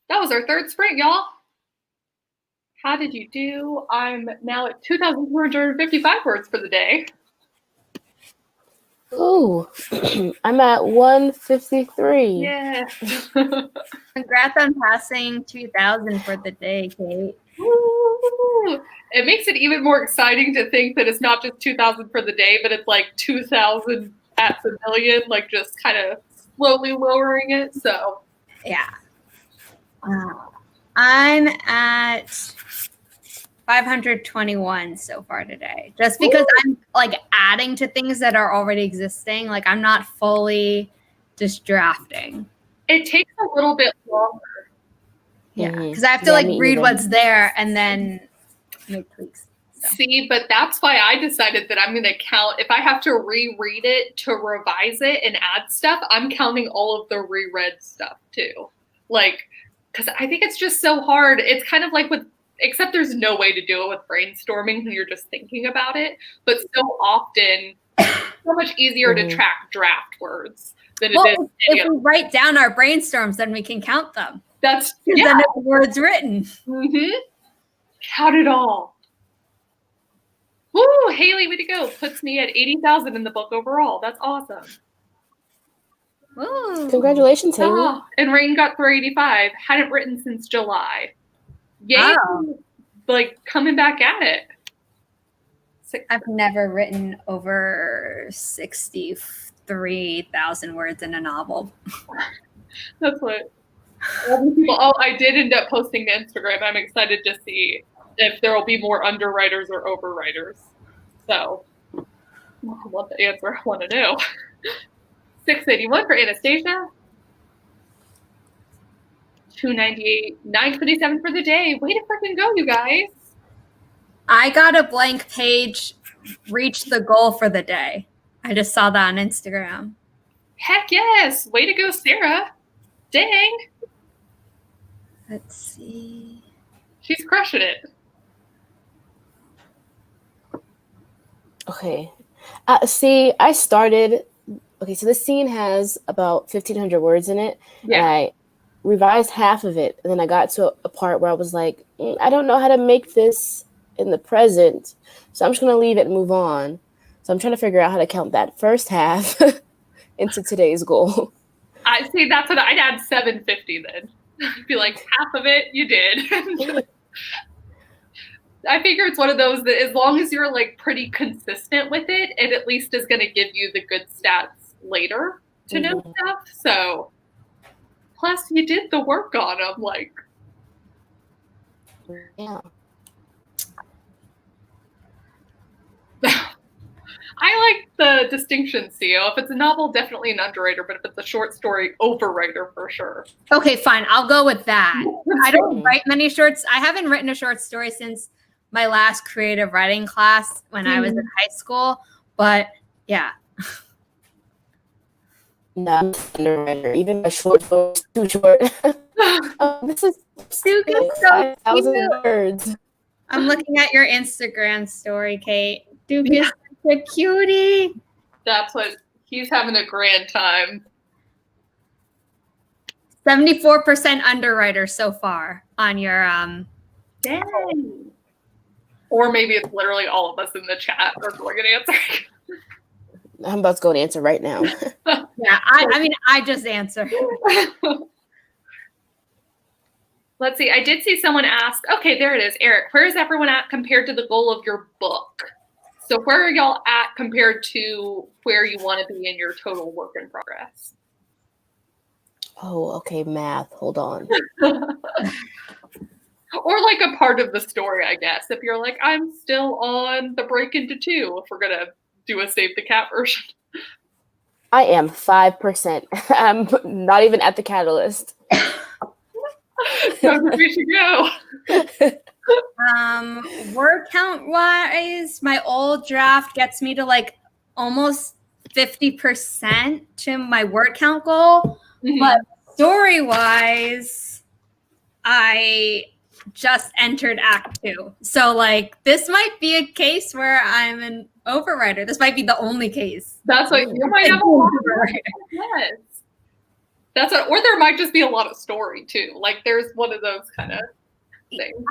Speaker 2: That was our third sprint, y'all. How did you do? I'm now at 2,255 words for the day.
Speaker 3: Ooh, I'm at 153.
Speaker 2: Yeah.
Speaker 1: Congrats on passing 2,000 for the day, Kate.
Speaker 2: Woo! It makes it even more exciting to think that it's not just 2,000 for the day, but it's like 2,000 at the million, like just kind of slowly lowering it. So
Speaker 1: Yeah. I'm at 521 so far today, just because I'm like adding to things that are already existing. Like I'm not fully just drafting.
Speaker 2: it takes a little bit longer.
Speaker 1: Yeah, because I have to like read what's there and then make tweaks. So.
Speaker 2: See, but that's why I decided that I'm going to count. If I have to reread it to revise it and add stuff, I'm counting all of the reread stuff too. Like, because I think it's just so hard. It's kind of like with, except there's no way to do it with brainstorming when you're just thinking about it. But so often, so much easier to track draft words than it is.
Speaker 1: If we write down our brainstorms, then we can count them.
Speaker 2: That's
Speaker 1: then it's words written.
Speaker 2: Count it all. Woo, Haley, way to go. Puts me at 80,000 in the book overall. That's awesome.
Speaker 1: Ooh.
Speaker 3: Congratulations, Haley.
Speaker 2: Oh, and Rain got 385. Hadn't written since July. Yay.
Speaker 1: Wow.
Speaker 2: Like coming back at it.
Speaker 1: I've never written over 63,000 words in a novel.
Speaker 2: That's what all these people. Oh, I did end up posting to Instagram. I'm excited to see if there will be more underwriters or overwriters. So I love the answer. I want to know. 681 for Anastasia. 298, 927 for the day. Way to freaking go, you guys.
Speaker 1: I got a blank page, reached the goal for the day. I just saw that on Instagram.
Speaker 2: Heck yes. Way to go, Sarah. Dang.
Speaker 1: Let's see.
Speaker 2: She's crushing it.
Speaker 3: Okay. See, I started. Okay, so this scene has about 1,500 words in it.
Speaker 2: Yeah.
Speaker 3: And I revised half of it. And then I got to a part where I was like, I don't know how to make this in the present. So I'm just going to leave it and move on. So I'm trying to figure out how to count that first half into today's goal.
Speaker 2: I see. That's what I'd add 750 then. I'd be like, half of it you did. I figure it's one of those that as long as you're like pretty consistent with it, it at least is going to give you the good stats later to know stuff. So plus you did the work on them. Like,
Speaker 3: Yeah.
Speaker 2: I like the distinction, CEO. If it's a novel, definitely an underwriter, but if it's a short story, overwriter for sure.
Speaker 1: Okay, fine. I'll go with that. I don't write many shorts. I haven't written a short story since my last creative writing class when I was in high school. But yeah.
Speaker 3: No, I'm just an underwriter. Even my short story is too short. This is
Speaker 1: Duke is so
Speaker 3: 5,000
Speaker 1: cute.
Speaker 3: words.
Speaker 1: I'm looking at your Instagram story, Kate. Duke is such a cutie.
Speaker 2: That's what he's having a grand time.
Speaker 1: 74% underwriter so far on your
Speaker 2: Dang. Or maybe it's literally all of us in the chat are going to answer.
Speaker 3: I'm about to go and answer right now.
Speaker 1: Yeah, I mean, I just answered.
Speaker 2: Let's see. I did see someone ask, okay, there it is. Eric, where is everyone at compared to the goal of your book? So where are y'all at compared to where you want to be in your total work in progress?
Speaker 3: Oh, okay, math. Hold on.
Speaker 2: Or like a part of the story, I guess. If you're like, I'm still on the break into 2, if we're going to do a Save the Cat version.
Speaker 3: I am 5%. I'm not even at the catalyst.
Speaker 2: So we should go.
Speaker 1: Word count wise, my old draft gets me to like almost 50% to my word count goal. But story wise, I just entered Act 2. So like this might be a case where I'm an overwriter. This might be the only case.
Speaker 2: That's what you might have a lot of. Yes. or there might just be a lot of story too. Like there's one of those kind of things.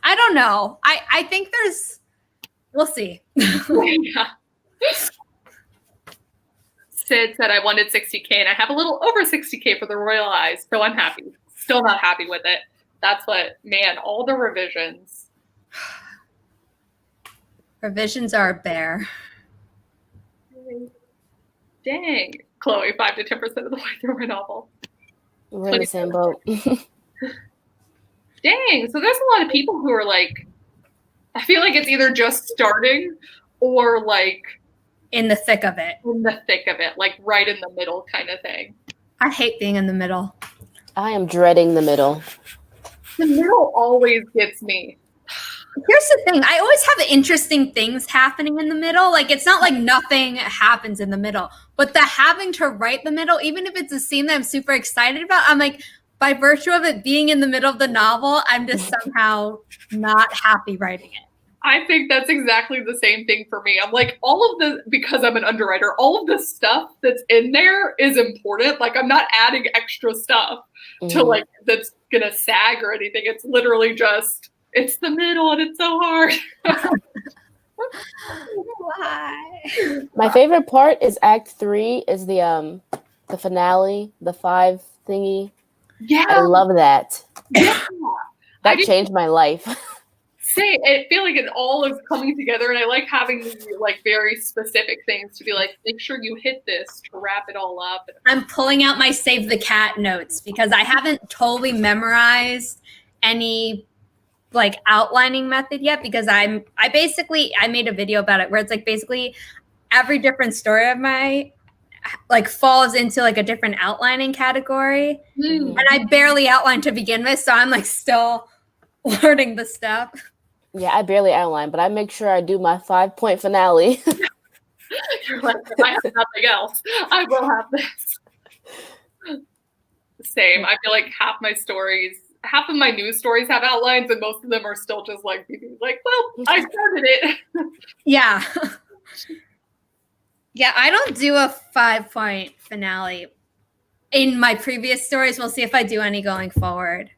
Speaker 1: I don't know. I think we'll see.
Speaker 2: Yeah. Sid said I wanted 60K and I have a little over 60K for the Royal Eyes, so I'm happy. Still not happy with it. That's what, man, all the revisions.
Speaker 1: Revisions are a bear.
Speaker 2: Dang. Chloe, 5 to 10% of the way through my novel.
Speaker 3: We're in the same boat.
Speaker 2: Dang. So there's a lot of people who are like, I feel like it's either just starting or like
Speaker 1: in the thick of it.
Speaker 2: In the thick of it, like right in the middle kind of thing.
Speaker 1: I hate being in the middle.
Speaker 3: I am dreading the middle.
Speaker 2: The middle always gets me.
Speaker 1: Here's the thing. I always have interesting things happening in the middle. Like, it's not like nothing happens in the middle. But the having to write the middle, even if it's a scene that I'm super excited about, I'm like, by virtue of it being in the middle of the novel, I'm just somehow not happy writing it.
Speaker 2: I think that's exactly the same thing for me. I'm like, because I'm an underwriter, all of the stuff that's in there is important. Like, I'm not adding extra stuff to like, that's gonna sag or anything. It's literally just, it's the middle and it's so hard.
Speaker 1: Why?
Speaker 3: My favorite part is Act 3 is the finale, the 5 thingy.
Speaker 2: Yeah.
Speaker 3: I love that.
Speaker 2: Yeah.
Speaker 3: That changed my life.
Speaker 2: I feel like it all is coming together, and I like having like very specific things to be like, make sure you hit this to wrap it all up.
Speaker 1: I'm pulling out my Save the Cat notes because I haven't totally memorized any like outlining method yet, because I made a video about it where it's like basically every different story of my like falls into like a different outlining category. And I barely outlined to begin with, so I'm like still learning the stuff.
Speaker 3: Yeah, I barely outline, but I make sure I do my 5-point finale.
Speaker 2: You're like, if I have nothing else, I will have this. Same. I feel like half of my news stories have outlines, and most of them are still just like, well, I started it.
Speaker 1: Yeah. Yeah, I don't do a 5-point finale. In my previous stories, we'll see if I do any going forward.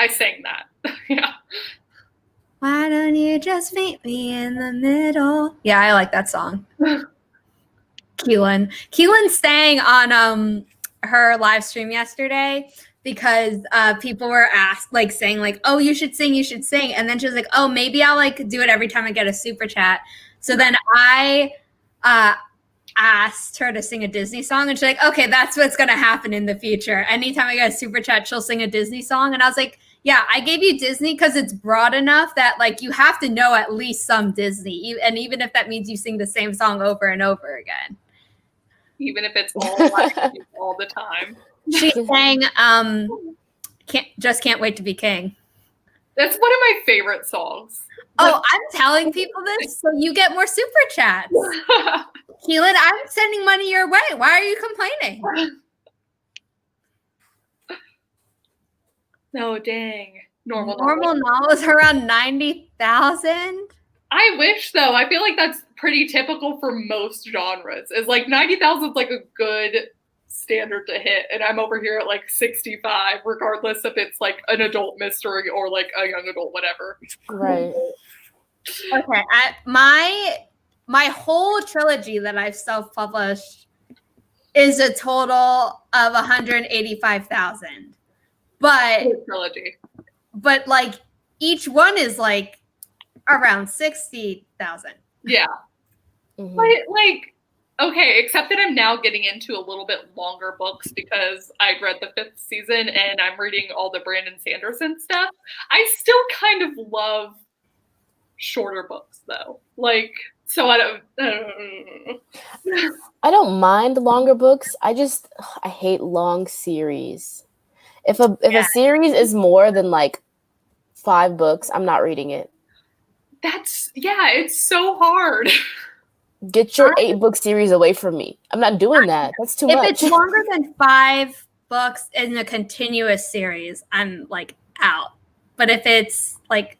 Speaker 2: I sang that. Yeah.
Speaker 1: Why don't you just meet me in the middle? Yeah, I like that song. Keelan sang on her live stream yesterday because people were saying like, oh, you should sing. And then she was like, oh, maybe I'll like do it every time I get a super chat. So then I asked her to sing a Disney song, and she's like, okay, that's what's going to happen in the future. Anytime I get a super chat, she'll sing a Disney song. And I was like, yeah, I gave you Disney because it's broad enough that like you have to know at least some Disney. And even if that means you sing the same song over and over again.
Speaker 2: Even if it's all the time.
Speaker 1: She sang Can't Wait to Be King.
Speaker 2: That's one of my favorite songs.
Speaker 1: Oh, I'm telling people this so you get more super chats. Keelan, I'm sending money your way. Why are you complaining?
Speaker 2: No, dang. Normal
Speaker 1: novels are around 90,000.
Speaker 2: I wish, though. I feel like that's pretty typical for most genres. Is like 90,000 is like a good standard to hit, and I'm over here at like 65, regardless if it's like an adult mystery or like a young adult, whatever.
Speaker 3: Right.
Speaker 1: Okay, my whole trilogy that I've self-published is a total of 185,000. But
Speaker 2: trilogy.
Speaker 1: But like each one is like around 60,000.
Speaker 2: Yeah.
Speaker 3: Mm-hmm.
Speaker 2: But like, okay, except that I'm now getting into a little bit longer books because I'd read the 5th season and I'm reading all the Brandon Sanderson stuff. I still kind of love shorter books though. Like, so I
Speaker 3: don't mind longer books. I hate long series. If a series is more than like 5 books, I'm not reading it.
Speaker 2: It's so hard.
Speaker 3: Get your 8-book series away from me. I'm not doing that. That's too much.
Speaker 1: If it's longer than 5 books in a continuous series, I'm like out. But if it's like,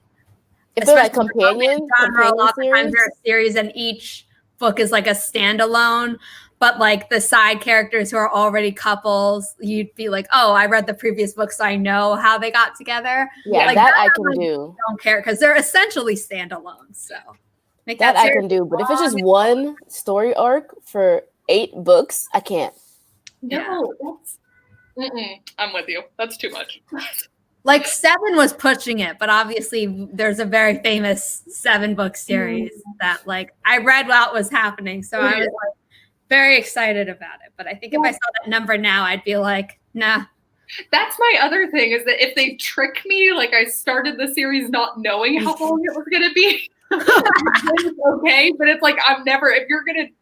Speaker 3: if they're like companion
Speaker 1: genre, a lot of times there are series and each book is like a standalone. but like the side characters who are already couples, you'd be like, oh, I read the previous book, so I know how they got together.
Speaker 3: Yeah,
Speaker 1: like,
Speaker 3: that I can do.
Speaker 1: Don't care because they're essentially standalone. So make
Speaker 3: that I can do. But if it's just one story arc for 8 books, I can't.
Speaker 2: No, I'm with you. That's too much.
Speaker 1: Like 7 was pushing it, but obviously there's a very famous 7-book series that like I read what was happening. So I was like very excited about it. But I think if I saw that number now, I'd be like, nah.
Speaker 2: That's my other thing is that if they trick me, like I started the series not knowing how long it was going to be, it's okay. But it's like, I'm never, if you're going to,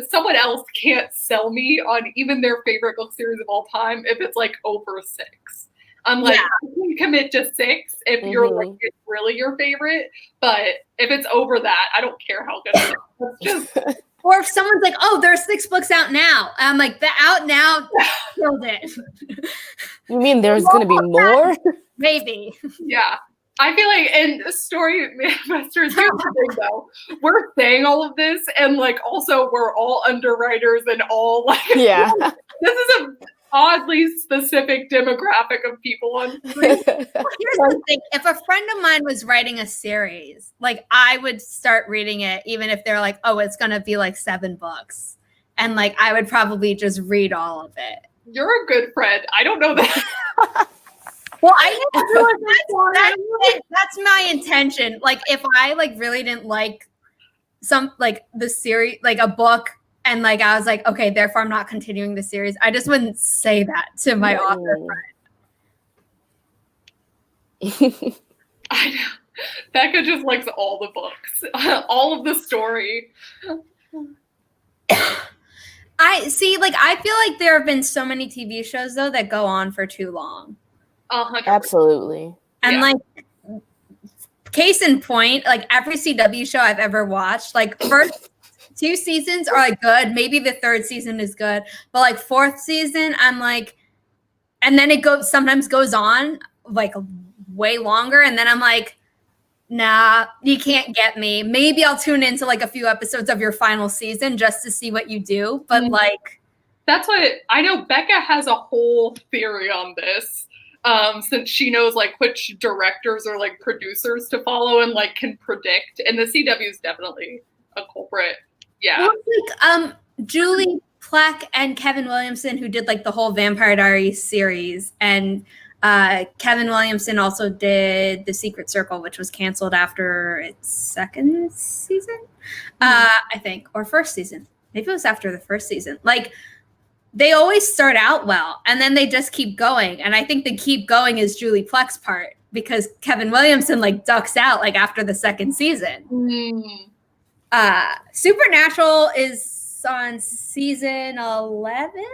Speaker 2: someone else can't sell me on even their favorite book series of all time if it's like over 6. I'm like, I can commit to 6 if you're like, it's really your favorite. But if it's over that, I don't care how good it is. That's just...
Speaker 1: Or if someone's like, oh, there's 6 books out now. I'm like, the out now killed it.
Speaker 3: You mean there's going to be more?
Speaker 1: Maybe.
Speaker 2: Yeah. I feel like in Story Masters, here's the thing though. We're saying all of this, and like also we're all underwriters and all like this is a oddly specific demographic of people on
Speaker 1: Here's the thing. If a friend of mine was writing a series, like I would start reading it, even if they're like, oh, it's gonna be like 7 books. And like I would probably just read all of it.
Speaker 2: You're a good friend. I don't know that.
Speaker 1: Well, that's my intention. Like, if I like really didn't like some like the series, like a book, and like I was like, okay, therefore I'm not continuing the series. I just wouldn't say that to my author friend.
Speaker 2: I know. Becca just likes all the books, all of the story.
Speaker 1: I see. Like, I feel like there have been so many TV shows though that go on for too long.
Speaker 2: 100%.
Speaker 3: Absolutely.
Speaker 1: And like, case in point, like every CW show I've ever watched, like first 2 seasons are like good. Maybe the 3rd season is good, but like 4th season, I'm like, and then it sometimes goes on like way longer. And then I'm like, nah, you can't get me. Maybe I'll tune into like a few episodes of your final season just to see what you do. But like,
Speaker 2: that's what I know. Becca has a whole theory on this. Since she knows like which directors or like producers to follow and like can predict, and the CW is definitely a culprit. Yeah,
Speaker 1: well, like Julie Plec and Kevin Williamson, who did like the whole Vampire Diaries series, and Kevin Williamson also did The Secret Circle, which was canceled after its 2nd season, I think, or 1st season. Maybe it was after the 1st season. Like, they always start out well, and then they just keep going. And I think the keep going is Julie Plec's part, because Kevin Williamson like ducks out like after the 2nd season. Supernatural is on season 11,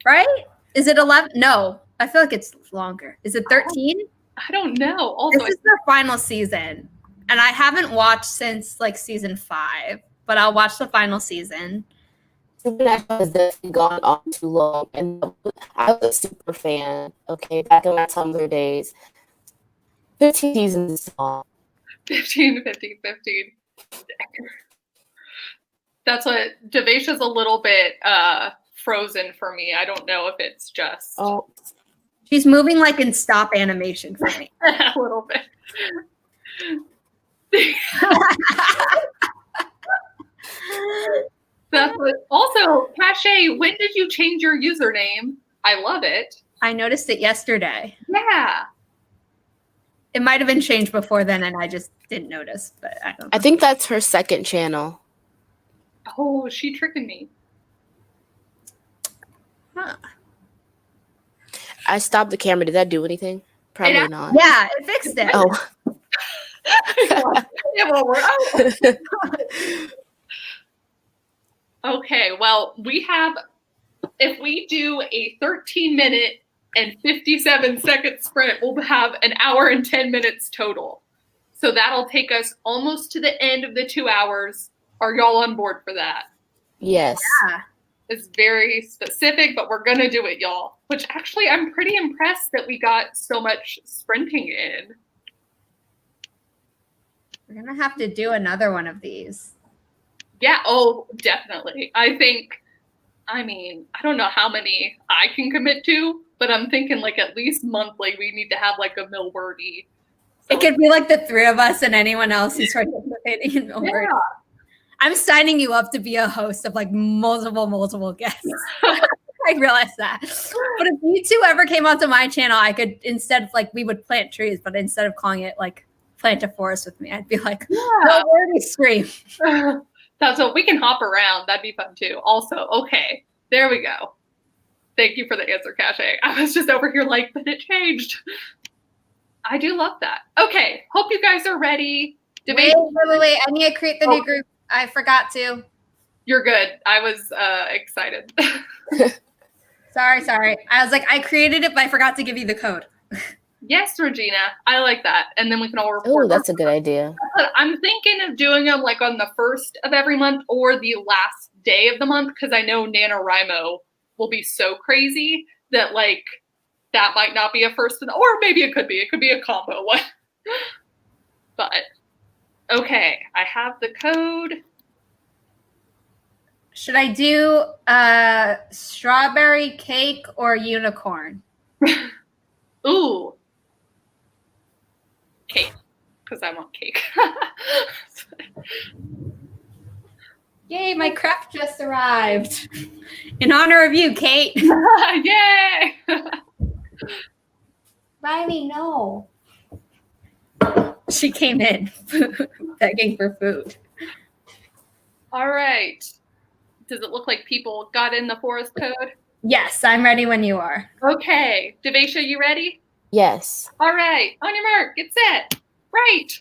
Speaker 1: right? Is it 11? No, I feel like it's longer. Is it 13?
Speaker 2: I don't know. Also,
Speaker 1: this is the final season, and I haven't watched since like season 5, but I'll watch the final season.
Speaker 3: Supernatural has definitely gone on too long, and I was a super fan. Okay, back in my Tumblr days, 15 seasons is long.
Speaker 2: 15. That's what Devacia's a little bit frozen for me. I don't know if it's just
Speaker 1: she's moving like in stop animation for me.
Speaker 2: A little bit. That's what, also, Cache, when did you change your username? I love it.
Speaker 1: I noticed it yesterday.
Speaker 2: Yeah.
Speaker 1: It might have been changed before then, and I just didn't notice. But I don't know.
Speaker 3: I think that's her 2nd channel.
Speaker 2: Oh, she tricking me.
Speaker 1: Huh.
Speaker 3: I stopped the camera. Did that do anything? Probably not.
Speaker 1: Yeah, it fixed it.
Speaker 3: Oh.
Speaker 2: Yeah, well, we're out. Okay, well, we have, if we do a 13-minute and 57-second sprint, we'll have an hour and 10 minutes total. So that'll take us almost to the end of the 2 hours. Are y'all on board for that?
Speaker 3: Yes.
Speaker 1: Yeah.
Speaker 2: It's very specific, but we're going to do it, y'all. Which actually, I'm pretty impressed that we got so much sprinting in.
Speaker 1: We're going to have to do another one of these.
Speaker 2: Yeah, oh, definitely. I think I mean, I don't know how many I can commit to, but I'm thinking like at least monthly we need to have like a MILWORDY.
Speaker 1: So. It could be like the three of us and anyone else who's participating in MILWORDY. Yeah. I'm signing you up to be a host of like multiple guests. I realize that. But if you two ever came onto my channel, I could, instead of like, we would plant trees, but instead of calling it like plant a forest with me, I'd be like, MILWORDY scream.
Speaker 2: That's what we can hop around. That'd be fun too. Also, okay, there we go. Thank you for the answer, Cache. I was just over here like, but it changed. I do love that. Okay, hope you guys are ready.
Speaker 1: Wait. I need to create the new group. I forgot to.
Speaker 2: You're good. I was excited.
Speaker 1: Sorry. I was like, I created it, but I forgot to give you the code.
Speaker 2: Yes, Regina. I like that. And then we can all report.
Speaker 3: Oh, that's a good idea.
Speaker 2: I'm thinking of doing them like on the 1st of every month or the last day of the month, because I know NaNoWriMo will be so crazy that like that might not be a first, or maybe it could be. It could be a combo one. But okay, I have the code.
Speaker 1: Should I do strawberry cake or unicorn?
Speaker 2: Ooh. Cake, because I want cake.
Speaker 1: Yay, my craft just arrived. In honor of you, Kate.
Speaker 2: Yay!
Speaker 1: Riley, no. She came in begging for food.
Speaker 2: All right. Does it look like people got in the forest code?
Speaker 1: Yes, I'm ready when you are.
Speaker 2: Okay. Devesha, you ready?
Speaker 3: Yes.
Speaker 2: All right. On your mark. Get set. Right.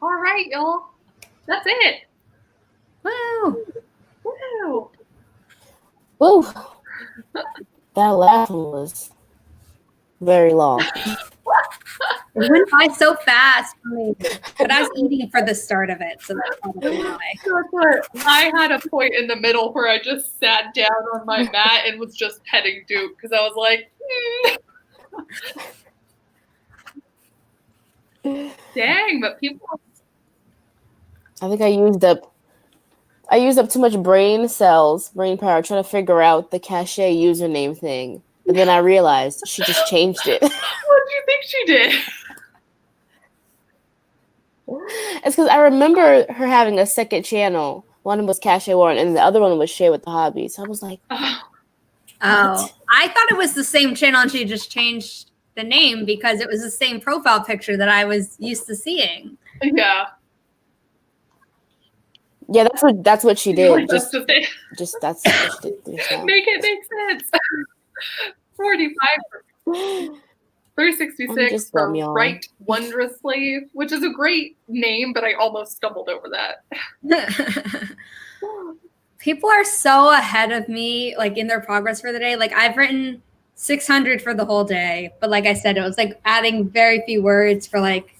Speaker 2: All right, y'all. That's it.
Speaker 1: Woo!
Speaker 2: Woo!
Speaker 3: Woo. That last one was very long.
Speaker 1: It went by so fast for me, but I was eating for the start of it, so that's probably why.
Speaker 2: That's what I had a point in the middle where I just sat down on my mat and was just petting Duke because I was like, dang, but people.
Speaker 3: I think I used up too much brain power trying to figure out the cache username thing. But then I realized she just changed it.
Speaker 2: What do you think she did?
Speaker 3: It's because I remember her having a second channel. One was Cache Warren, and the other one was Share with the Hobbies. So I was like,
Speaker 1: oh, I thought it was the same channel, and she just changed the name because it was the same profile picture that I was used to seeing.
Speaker 2: Yeah.
Speaker 3: Yeah, that's what she did.
Speaker 2: Like,
Speaker 3: just
Speaker 2: that's it.
Speaker 3: Just that's what she did.
Speaker 2: Make it make sense. 45. 366 for Right Wondrous Slave, which is a great name, but I almost stumbled over that.
Speaker 1: People are so ahead of me, like in their progress for the day. Like I've written 600 for the whole day, but like I said, it was like adding very few words for like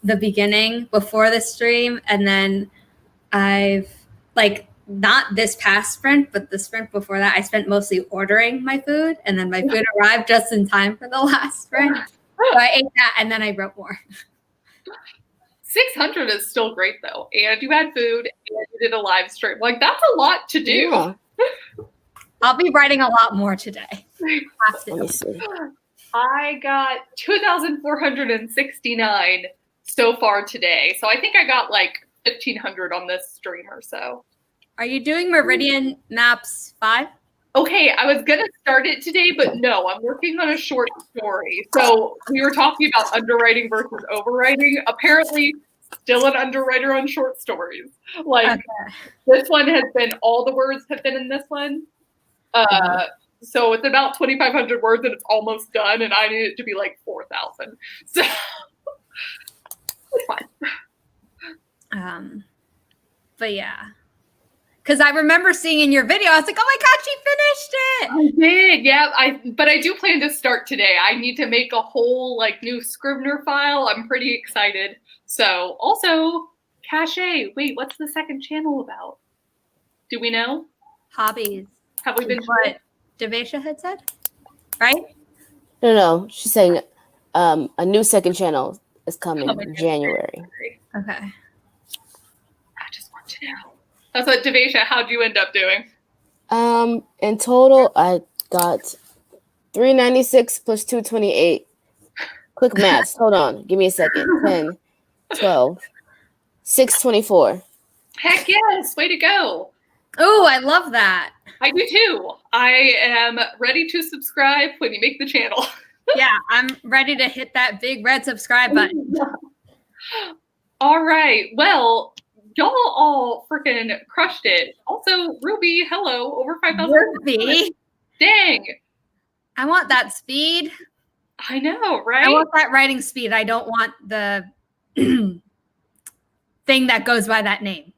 Speaker 1: the beginning before the stream, and then I've like not this past sprint, but the sprint before that, I spent mostly ordering my food, and then my food arrived just in time for the last sprint. So I ate that, and then I wrote more.
Speaker 2: 600 is still great though, and you had food, and you did a live stream. Like that's a lot to do.
Speaker 3: Yeah.
Speaker 1: I'll be writing a lot more today.
Speaker 3: Let me see.
Speaker 2: I got 2,469 so far today, so I think I got like 1,500 on this stream or so.
Speaker 1: Are you doing Meridian Maps 5?
Speaker 2: Okay, I was going to start it today, but no, I'm working on a short story. So we were talking about underwriting versus overwriting. Apparently, still an underwriter on short stories. Like, This one has been, all the words have been in this one. So it's about 2,500 words and it's almost done, and I need it to be like 4,000. So it's fine.
Speaker 1: But yeah. Because I remember seeing in your video, I was like, oh my God, she finished it.
Speaker 2: I did, yeah. But I do plan to start today. I need to make a whole like new Scrivener file. I'm pretty excited. So also, Cache. Wait, what's the second channel about? Do we know?
Speaker 1: Hobbies.
Speaker 2: Have we been
Speaker 1: what Devesha had said? Right?
Speaker 3: No. She's saying a new second channel is coming in January.
Speaker 1: Okay.
Speaker 2: I just want to know. That's what Devesha, how'd you end up doing?
Speaker 3: In total, I got 396 plus 228. Quick maths. Hold on. Give me a second. 10, 12, 624.
Speaker 2: Heck yes. Way to go.
Speaker 1: Oh, I love that.
Speaker 2: I do too. I am ready to subscribe when you make the channel.
Speaker 1: Yeah, I'm ready to hit that big red subscribe button.
Speaker 2: All right. Well, y'all all freaking crushed it. Also, Ruby, hello, over 5,000.
Speaker 1: Ruby.
Speaker 2: Dang.
Speaker 1: I want that speed.
Speaker 2: I know, right?
Speaker 1: I want that writing speed. I don't want the thing that goes by that name.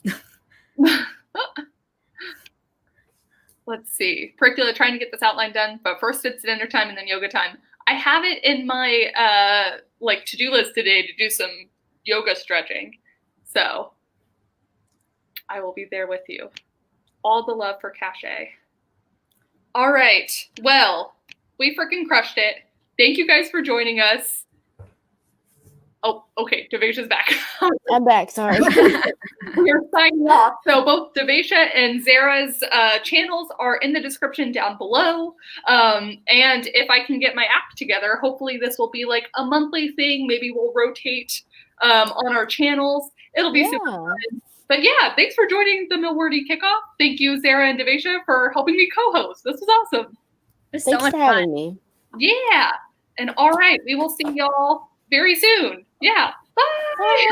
Speaker 2: Let's see. Pericula, trying to get this outline done, but first it's dinner time and then yoga time. I have it in my like to-do list today to do some yoga stretching. So I will be there with you. All the love for Cache. All right. Well, we freaking crushed it. Thank you guys for joining us. Oh, okay. Devesha's back.
Speaker 3: I'm back. Sorry.
Speaker 2: We're signing off. So both Devesha and Zara's channels are in the description down below. And if I can get my act together, hopefully this will be like a monthly thing. Maybe we'll rotate on our channels. It'll be super fun. But yeah, thanks for joining the MILWORDY Kickoff. Thank you, Zara and Devesha, for helping me co-host. This was awesome.
Speaker 1: It's
Speaker 3: Thanks
Speaker 1: so much
Speaker 3: for
Speaker 1: fun.
Speaker 3: having me.
Speaker 2: Yeah. And all right, we will see y'all very soon. Yeah. Bye.